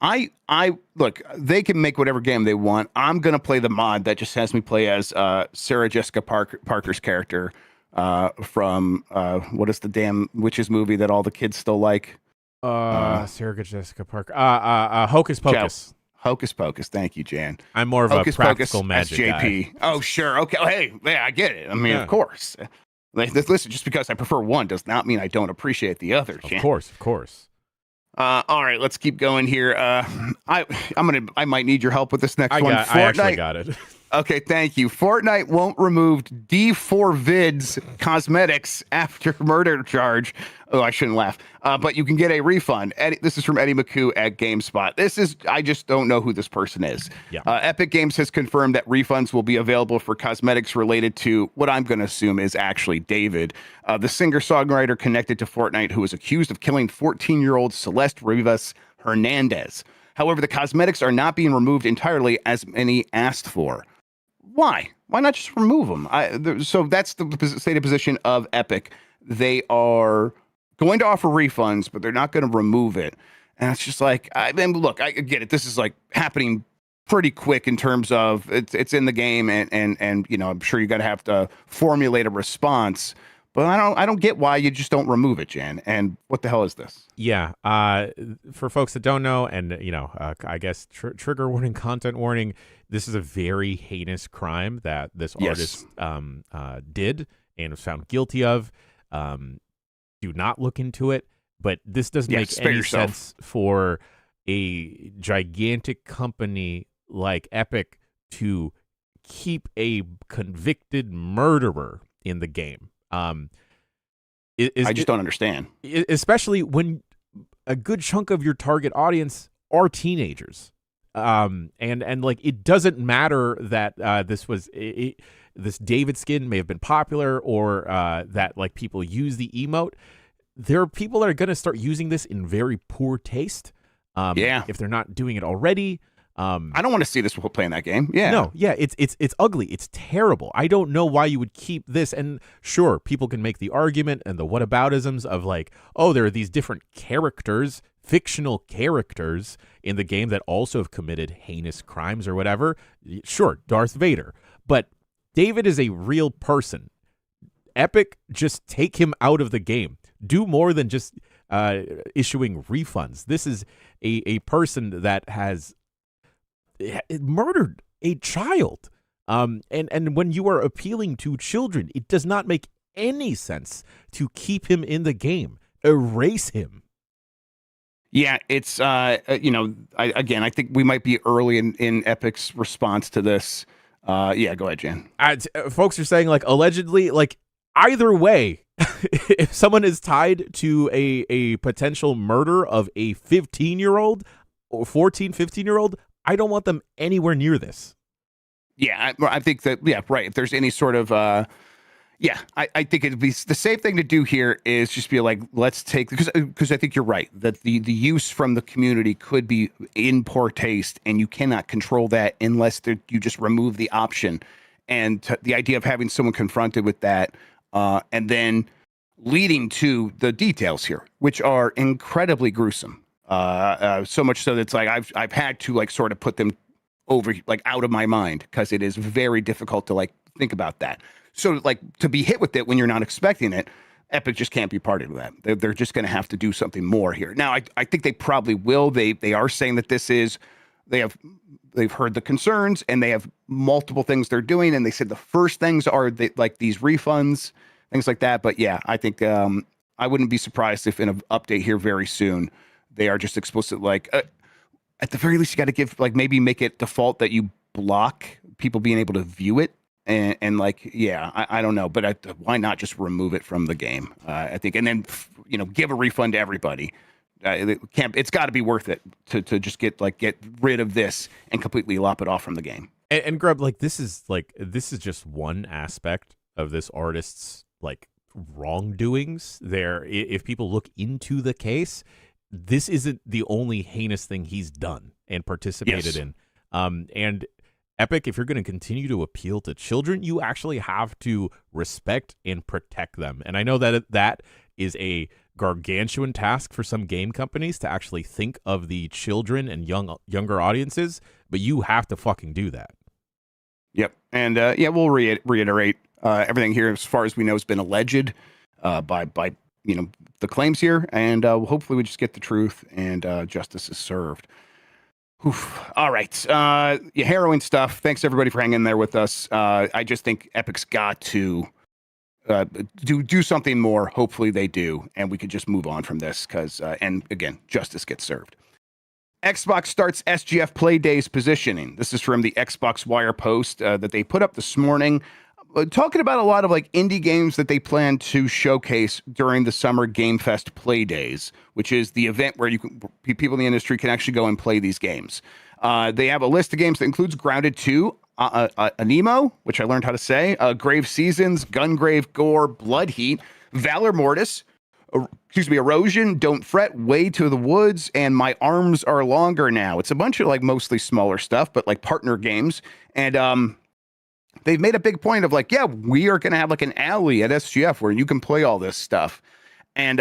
I look, they can make whatever game they want. I'm going to play the mod that just has me play as Sarah Jessica Parker's character from what is the damn witches movie that all the kids still like?
Sarah Jessica Parker. Hocus Pocus.
Hocus Pocus. Thank you, Jan.
I'm more of
Hocus
a practical
Pocus
magic
as JP.
guy.
Oh, sure. Okay. Oh, hey, yeah, I get it. I mean, of course. Listen, just because I prefer one does not mean I don't appreciate the other, Jan.
Of course.
All right, let's keep going here. I might need your help with this next one.
I actually got it.
Okay, thank you. Fortnite won't remove D4Vid's cosmetics after murder charge. Oh, I shouldn't laugh. But you can get a refund. This is from Eddie McCoo at GameSpot. I just don't know who this person is.
Yeah.
Epic Games has confirmed that refunds will be available for cosmetics related to what I'm going to assume is actually David, the singer-songwriter connected to Fortnite who was accused of killing 14-year-old Celeste Rivas Hernandez. However, the cosmetics are not being removed entirely as many asked for. Why? Why not just remove them? So that's the stated position of Epic. They are going to offer refunds, but they're not going to remove it. And it's just like, look, I get it. This is like happening pretty quick in terms of it's in the game, and I'm sure you're going to have to formulate a response. But I don't get why you just don't remove it, Jan. And what the hell is this?
Yeah. For folks that don't know, and I guess trigger warning, content warning. This is a very heinous crime that this artist did and was found guilty of. Do not look into it. But this doesn't make any sense for a gigantic company like Epic to keep a convicted murderer in the game. I
just don't understand.
Especially when a good chunk of your target audience are teenagers. And like, it doesn't matter that this David skin may have been popular, or that like people use the emote. There are people that are going to start using this in very poor taste. If they're not doing it already.
I don't want to see this while playing that game. Yeah.
No, yeah, it's ugly. It's terrible. I don't know why you would keep this. And sure, people can make the argument and the whataboutisms of like, oh, there are these different characters, fictional characters in the game that also have committed heinous crimes or whatever. Sure, Darth Vader. But David is a real person. Epic, just take him out of the game. Do more than just issuing refunds. This is a person that has murdered a child. And when you are appealing to children, it does not make any sense to keep him in the game. Erase him.
Yeah, it's I think we might be early in Epic's response to this. Yeah, go ahead, Jan.
Folks are saying like allegedly, like either way, if someone is tied to a potential murder of a 15-year-old or 14, 15-year-old, I don't want them anywhere near this.
Yeah, I think that, yeah, right. If there's any sort of, I think it'd be the safe thing to do here is just be like, let's take, because I think you're right, that the use from the community could be in poor taste, and you cannot control that unless you just remove the option. and the idea of having someone confronted with that, and then leading to the details here, which are incredibly gruesome. So much so that it's like I've had to like sort of put them over like out of my mind because it is very difficult to like think about that. So like to be hit with it when you're not expecting it, Epic just can't be part of that. They're just going to have to do something more here. Now, I think they probably will. They are saying that they've heard the concerns and they have multiple things they're doing. And they said the first things are like these refunds, things like that. But yeah, I think I wouldn't be surprised if in an update here very soon, they are just explicit, like at the very least, you got to give like maybe make it default that you block people being able to view it. And like, yeah, I don't know, but why not just remove it from the game? I think, and then, give a refund to everybody. It's got to be worth it to just get rid of this and completely lop it off from the game.
And Grubb, this is just one aspect of this artist's like wrongdoings. If people look into the case, this isn't the only heinous thing he's done and participated in. And Epic, if you're going to continue to appeal to children, you actually have to respect and protect them. And I know that is a gargantuan task for some game companies to actually think of the children and younger audiences, but you have to fucking do that.
Yep. And we'll reiterate everything here as far as we know has been alleged by the claims here, and hopefully we just get the truth and justice is served. Oof. All right. Harrowing stuff. Thanks everybody for hanging in there with us. I just think Epic's got to do something more. Hopefully they do, and we could just move on from this because, and again, justice gets served. Xbox starts SGF Play Days positioning. This is from the Xbox Wire post that they put up this morning, talking about a lot of like indie games that they plan to showcase during the Summer Game Fest Play Days, which is the event where people in the industry can actually go and play these games. They have a list of games that includes Grounded 2, Anemo, which I learned how to say, Grave Seasons, Gungrave Gore, Blood Heat, Valor Mortis, Erosion, Don't Fret, Way to the Woods, and My Arms Are Longer Now. It's a bunch of like mostly smaller stuff, but like partner games. And they've made a big point of like, yeah, we are going to have like an alley at SGF where you can play all this stuff. And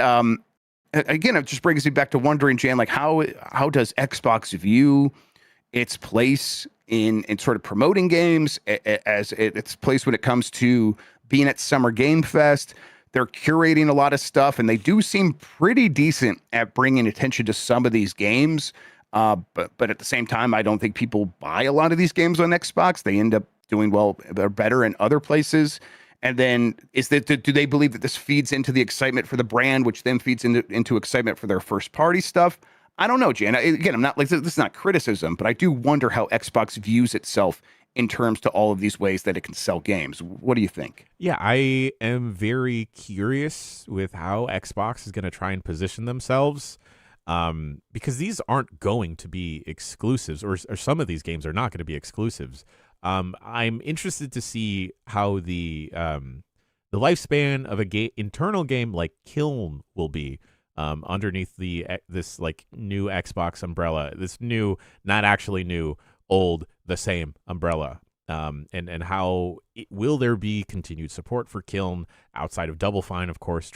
again, it just brings me back to wondering, Jan, like how does Xbox view its place in sort of promoting games as its place when it comes to being at Summer Game Fest? They're curating a lot of stuff, and they do seem pretty decent at bringing attention to some of these games. But at the same time, I don't think people buy a lot of these games on Xbox. They end up doing well or better in other places. And then do they believe that this feeds into the excitement for the brand, which then feeds into excitement for their first party stuff? I don't know, Jan. Again, I'm not like this is not criticism, but I do wonder how Xbox views itself in terms to all of these ways that it can sell games. What do you think?
Yeah, I am very curious with how Xbox is going to try and position themselves, because these aren't going to be exclusives, or some of these games are not going to be exclusives. I'm interested to see how the lifespan of a internal game like Kiln will be underneath this like new Xbox umbrella, this new, not actually new, old, the same umbrella, and how will there be continued support for Kiln outside of Double Fine, of course,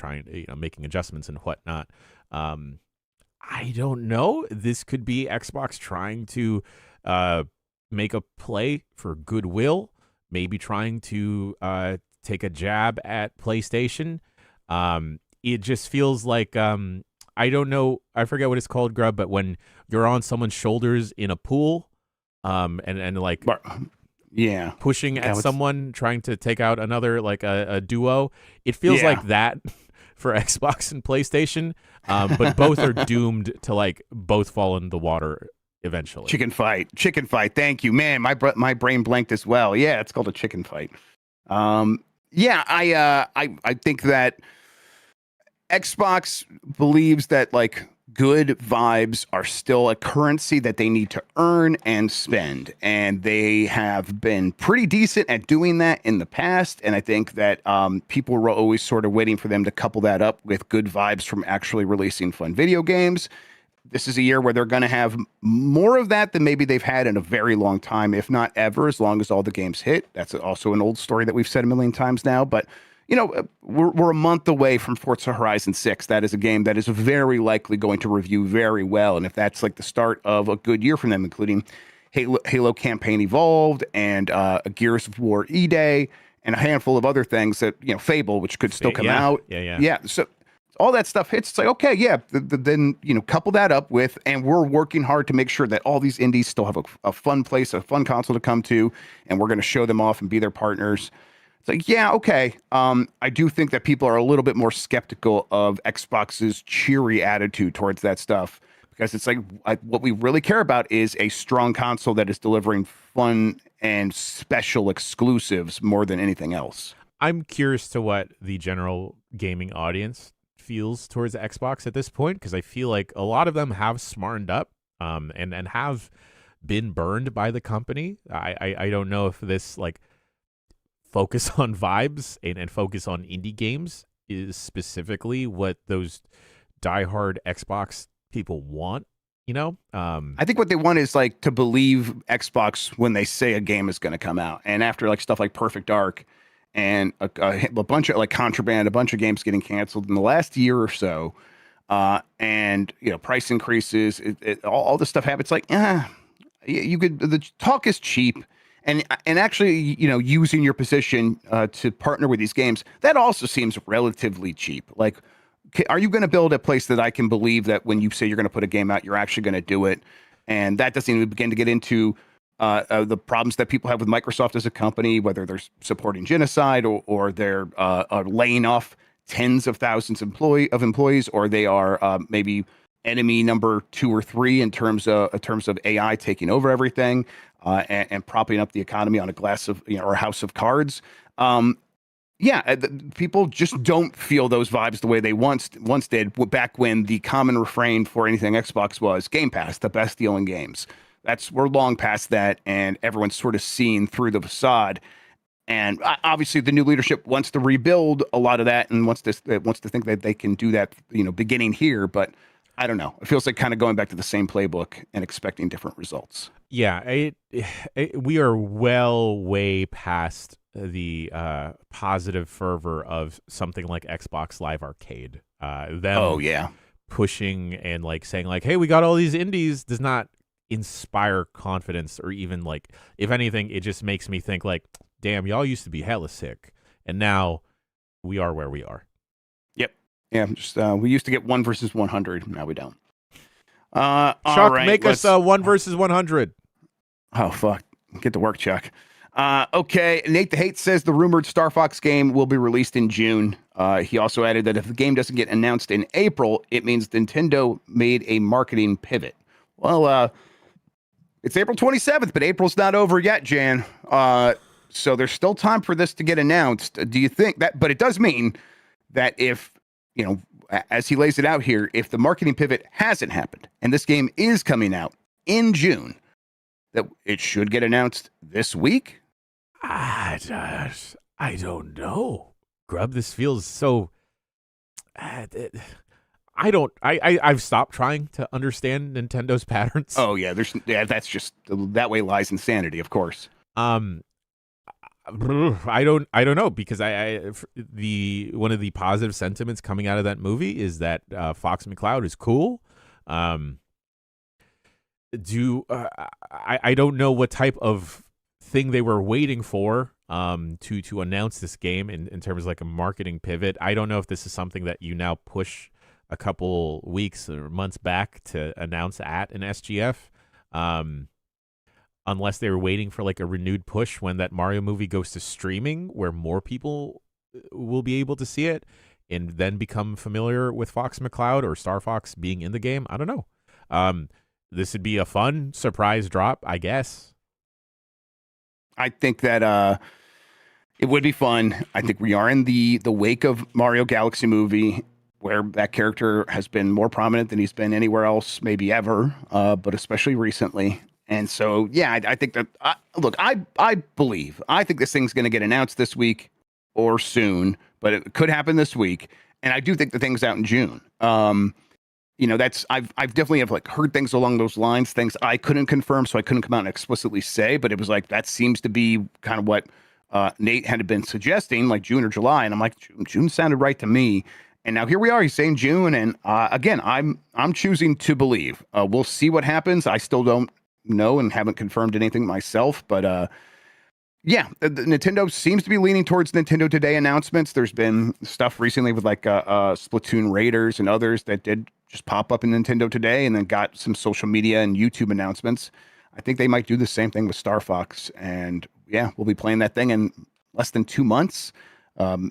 making adjustments and whatnot. I don't know. This could be Xbox trying to make a play for goodwill, maybe trying to take a jab at PlayStation. It just feels like I don't know. I forget what it's called, Grubb, but when you're on someone's shoulders in a pool, and like pushing at someone trying to take out another, like a duo, it feels like that for Xbox and PlayStation. But both are doomed to like both fall in the water eventually.
Chicken fight. Thank you, man. My brain blanked as well. Yeah, it's called a chicken fight. I think that Xbox believes that like good vibes are still a currency that they need to earn and spend, and they have been pretty decent at doing that in the past. And I think that people were always sort of waiting for them to couple that up with good vibes from actually releasing fun video games. this is a year where they're going to have more of that than maybe they've had in a very long time, if not ever, as long as all the games hit. That's also an old story that we've said a million times now. But, we're a month away from Forza Horizon 6. That is a game that is very likely going to review very well. And if that's like the start of a good year for them, including Halo Campaign Evolved and a Gears of War E-Day and a handful of other things that, Fable, which could still come out. Yeah. So all that stuff hits. It's like, okay, yeah. Then, couple that up with, and we're working hard to make sure that all these indies still have a fun place, a fun console to come to, and we're going to show them off and be their partners. It's like, yeah, okay. I do think that people are a little bit more skeptical of Xbox's cheery attitude towards that stuff, because it's like what we really care about is a strong console that is delivering fun and special exclusives more than anything else.
I'm curious to what the general gaming audience feels towards Xbox at this point, because I feel like a lot of them have smartened up and have been burned by the company. I don't know if this like focus on vibes and focus on indie games is specifically what those diehard Xbox people want.
I think what they want is like to believe Xbox when they say a game is going to come out, and after like stuff like Perfect Dark and a bunch of like Contraband, a bunch of games getting canceled in the last year or so, and price increases, all this stuff happens. Like, you could, the talk is cheap, and actually, using your position to partner with these games, that also seems relatively cheap. Like, are you going to build a place that I can believe that when you say you're going to put a game out, you're actually going to do it? And that doesn't even begin to get into the problems that people have with Microsoft as a company, whether they're supporting genocide or they're laying off tens of thousands of employees, or they are maybe enemy number 2 or 3 in terms of AI taking over everything and propping up the economy on a glass of or a house of cards. People just don't feel those vibes the way they once did, back when the common refrain for anything Xbox was Game Pass, the best deal in games. We're long past that, and everyone's sort of seen through the facade. And obviously, the new leadership wants to rebuild a lot of that, and wants to think that they can do that, beginning here. But I don't know. It feels like kind of going back to the same playbook and expecting different results.
Yeah, we are way past the positive fervor of something like Xbox Live Arcade. Pushing and like saying like, hey, we got all these indies does not inspire confidence, or even like, if anything, it just makes me think like, damn, y'all used to be hella sick, and now we are where we are.
Yep. Yeah, just we used to get 1 versus 100. Now we don't.
Chuck,
all right,
make us 1 versus 100.
Oh, fuck. Get to work, Chuck. Okay, NateTheHate says the rumored Star Fox game will be released in June. He also added that if the game doesn't get announced in April, it means Nintendo made a marketing pivot. Well, it's April 27th, but April's not over yet, Jan. So there's still time for this to get announced. Do you think that? But it does mean that if, as he lays it out here, if the marketing pivot hasn't happened and this game is coming out in June, that it should get announced this week?
I don't know. Grubb, this feels so... I've stopped trying to understand Nintendo's patterns.
Oh, yeah. That's just... That way lies insanity, of course.
I don't know, because one of the positive sentiments coming out of that movie is that Fox McCloud is cool. I don't know what type of thing they were waiting for to announce this game in terms of like a marketing pivot. I don't know if this is something that you now push a couple weeks or months back to announce at an SGF, unless they were waiting for like a renewed push when that Mario movie goes to streaming, where more people will be able to see it and then become familiar with Fox McCloud or Star Fox being in the game. I don't know. This would be a fun surprise drop, I guess.
I think that it would be fun. I think we are in the wake of Mario Galaxy movie, where that character has been more prominent than he's been anywhere else, maybe ever, but especially recently. And so, yeah, I think that, look, I think this thing's going to get announced this week or soon, but it could happen this week. And I do think the thing's out in June. that's I've definitely have like heard things along those lines, things I couldn't confirm, so I couldn't come out and explicitly say, but it was like that seems to be kind of what Nate had been suggesting, like June or July, and I'm like June sounded right to me, and now here we are. He's saying June, and again, I'm choosing to believe. We'll see what happens. I still don't know and haven't confirmed anything myself, but yeah, Nintendo seems to be leaning towards Nintendo Today announcements. There's been stuff recently with like Splatoon Raiders and others that did just pop up in Nintendo Today, and then got some social media and YouTube announcements. I think they might do the same thing with Star Fox, and yeah, we'll be playing that thing in less than 2 months. I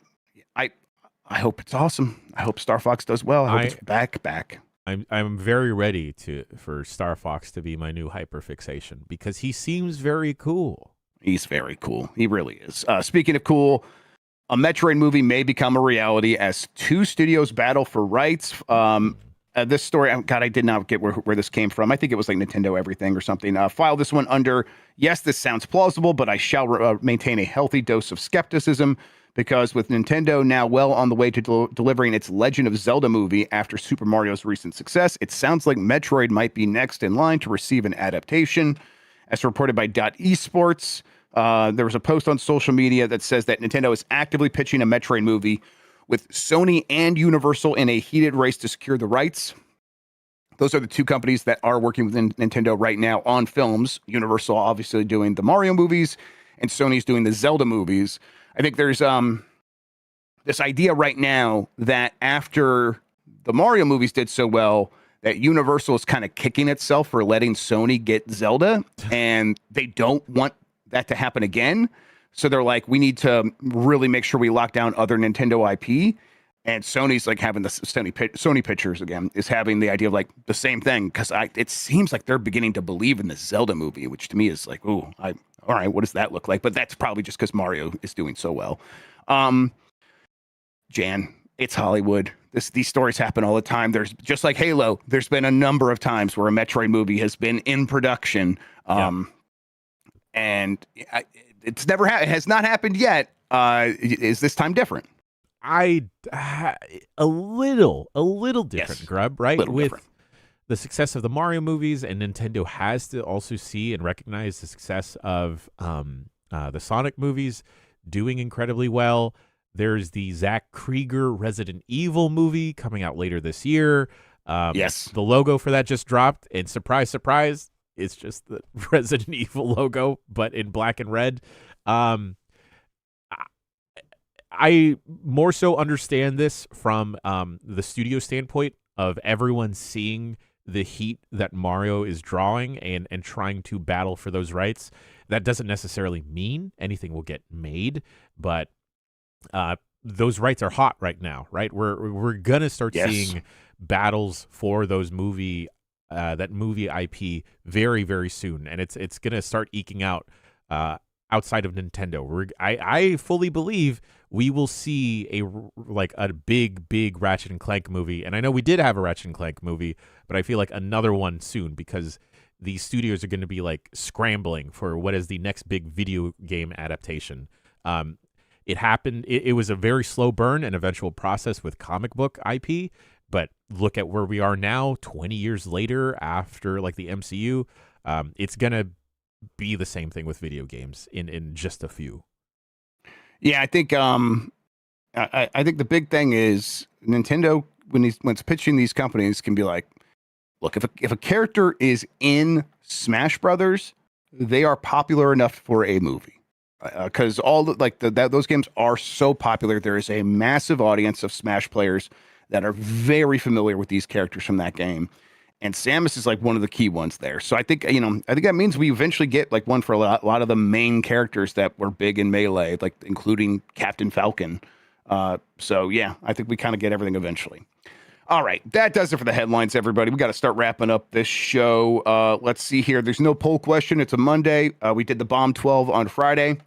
hope it's awesome. I hope Star Fox does well. I hope it's back.
I'm very ready for Star Fox to be my new hyperfixation because he seems very cool.
He's very cool. He really is. Speaking of cool, a Metroid movie may become a reality as 2 studios battle for rights. This story, God, I did not get where this came from. I think it was like Nintendo Everything or something. File this one under, yes, this sounds plausible, but I shall maintain a healthy dose of skepticism because with Nintendo now well on the way to delivering its Legend of Zelda movie after Super Mario's recent success, it sounds like Metroid might be next in line to receive an adaptation. As reported by .esports, there was a post on social media that says that Nintendo is actively pitching a Metroid movie with Sony and Universal in a heated race to secure the rights. Those are the 2 companies that are working with Nintendo right now on films. Universal obviously doing the Mario movies, and Sony's doing the Zelda movies. I think there's this idea right now that after the Mario movies did so well, that Universal is kind of kicking itself for letting Sony get Zelda, and they don't want that to happen again. So they're like, we need to really make sure we lock down other Nintendo IP. And Sony's like having the Sony Pictures again is having the idea of like the same thing, because it seems like they're beginning to believe in the Zelda movie, which to me is like, all right, what does that look like? But that's probably just because Mario is doing so well. Jan, it's Hollywood. These stories happen all the time. There's just like Halo. There's been a number of times where a Metroid movie has been in production, and it's never it has not happened yet. Is this time different?
A little different, yes. Grubb, right? With different. The success of the Mario movies, and Nintendo has to also see and recognize the success of the Sonic movies doing incredibly well. There's the Zach Krieger Resident Evil movie coming out later this year.
Yes.
The logo for that just dropped, and surprise, surprise, it's just the Resident Evil logo, but in black and red. I more so understand this from the studio standpoint of everyone seeing the heat that Mario is drawing and trying to battle for those rights. That doesn't necessarily mean anything will get made, but those rights are hot right now, right? We're gonna start seeing battles for those movie IP very, very soon, and it's gonna start eking out outside of Nintendo. I fully believe we will see a big Ratchet and Clank movie, and I know we did have a Ratchet and Clank movie, but I feel like another one soon because these studios are going to be like scrambling for what is the next big video game adaptation. It happened. It was a very slow burn and eventual process with comic book IP, but look at where we are now, 20 years later after like the MCU. It's going to be the same thing with video games in just a few.
Yeah, I think I think the big thing is Nintendo when it's pitching these companies can be like, look, if a character is in Smash Brothers, they are popular enough for a movie. Because those games are so popular, there is a massive audience of Smash players that are very familiar with these characters from that game, and Samus is like one of the key ones there. So I think that means we eventually get like one for a lot of the main characters that were big in Melee, like including Captain Falcon. So yeah, I think we kind of get everything eventually. All right, that does it for the headlines, everybody. We got to start wrapping up this show. Let's see here. There's no poll question. It's a Monday. We did the Bomb 12 on Friday.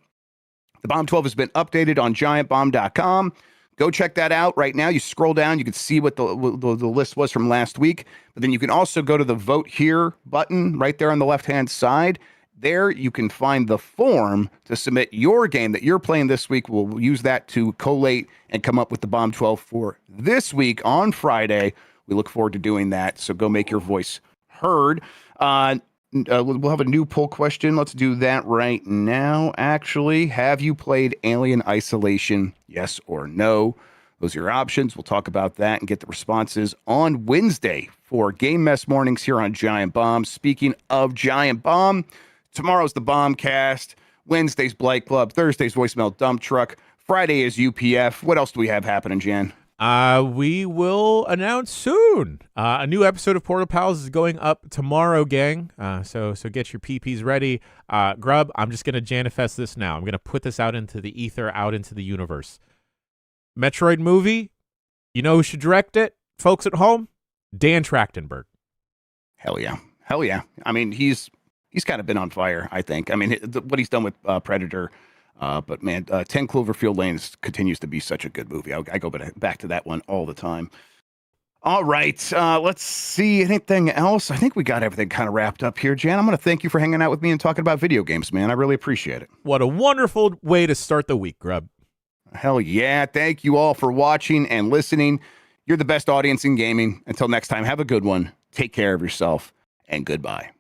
The Bomb 12 has been updated on giantbomb.com. Go check that out right now. You scroll down, you can see what the list was from last week. But then you can also go to the Vote Here button right there on the left-hand side. There you can find the form to submit your game that you're playing this week. We'll use that to collate and come up with the Bomb 12 for this week on Friday. We look forward to doing that. So go make your voice heard. We'll have a new poll question. Let's do that right now. Actually, have you played Alien Isolation? Yes or no? Those are your options. We'll talk about that and get the responses on Wednesday for Game Mess Mornings here on Giant Bomb. Speaking of Giant Bomb, tomorrow's the Bombcast. Wednesday's Blight Club. Thursday's Voicemail Dump Truck. Friday is UPF. What else do we have happening, Jan?
We will announce soon. A new episode of Portal Pals is going up tomorrow, gang. So get your PPs ready. Grubb, I'm just going to Janifest this now. I'm going to put this out into the ether, out into the universe. Metroid movie, you know who should direct it? Folks at home? Dan Trachtenberg.
Hell yeah. Hell yeah. I mean, he's kind of been on fire, I think. I mean, what he's done with Predator. But man, 10 Cloverfield Lane continues to be such a good movie. I go back to that one all the time. All right. Let's see. Anything else? I think we got everything kind of wrapped up here, Jan. I'm going to thank you for hanging out with me and talking about video games, man. I really appreciate it.
What a wonderful way to start the week, Grubb.
Hell yeah. Thank you all for watching and listening. You're the best audience in gaming. Until next time, have a good one. Take care of yourself and goodbye.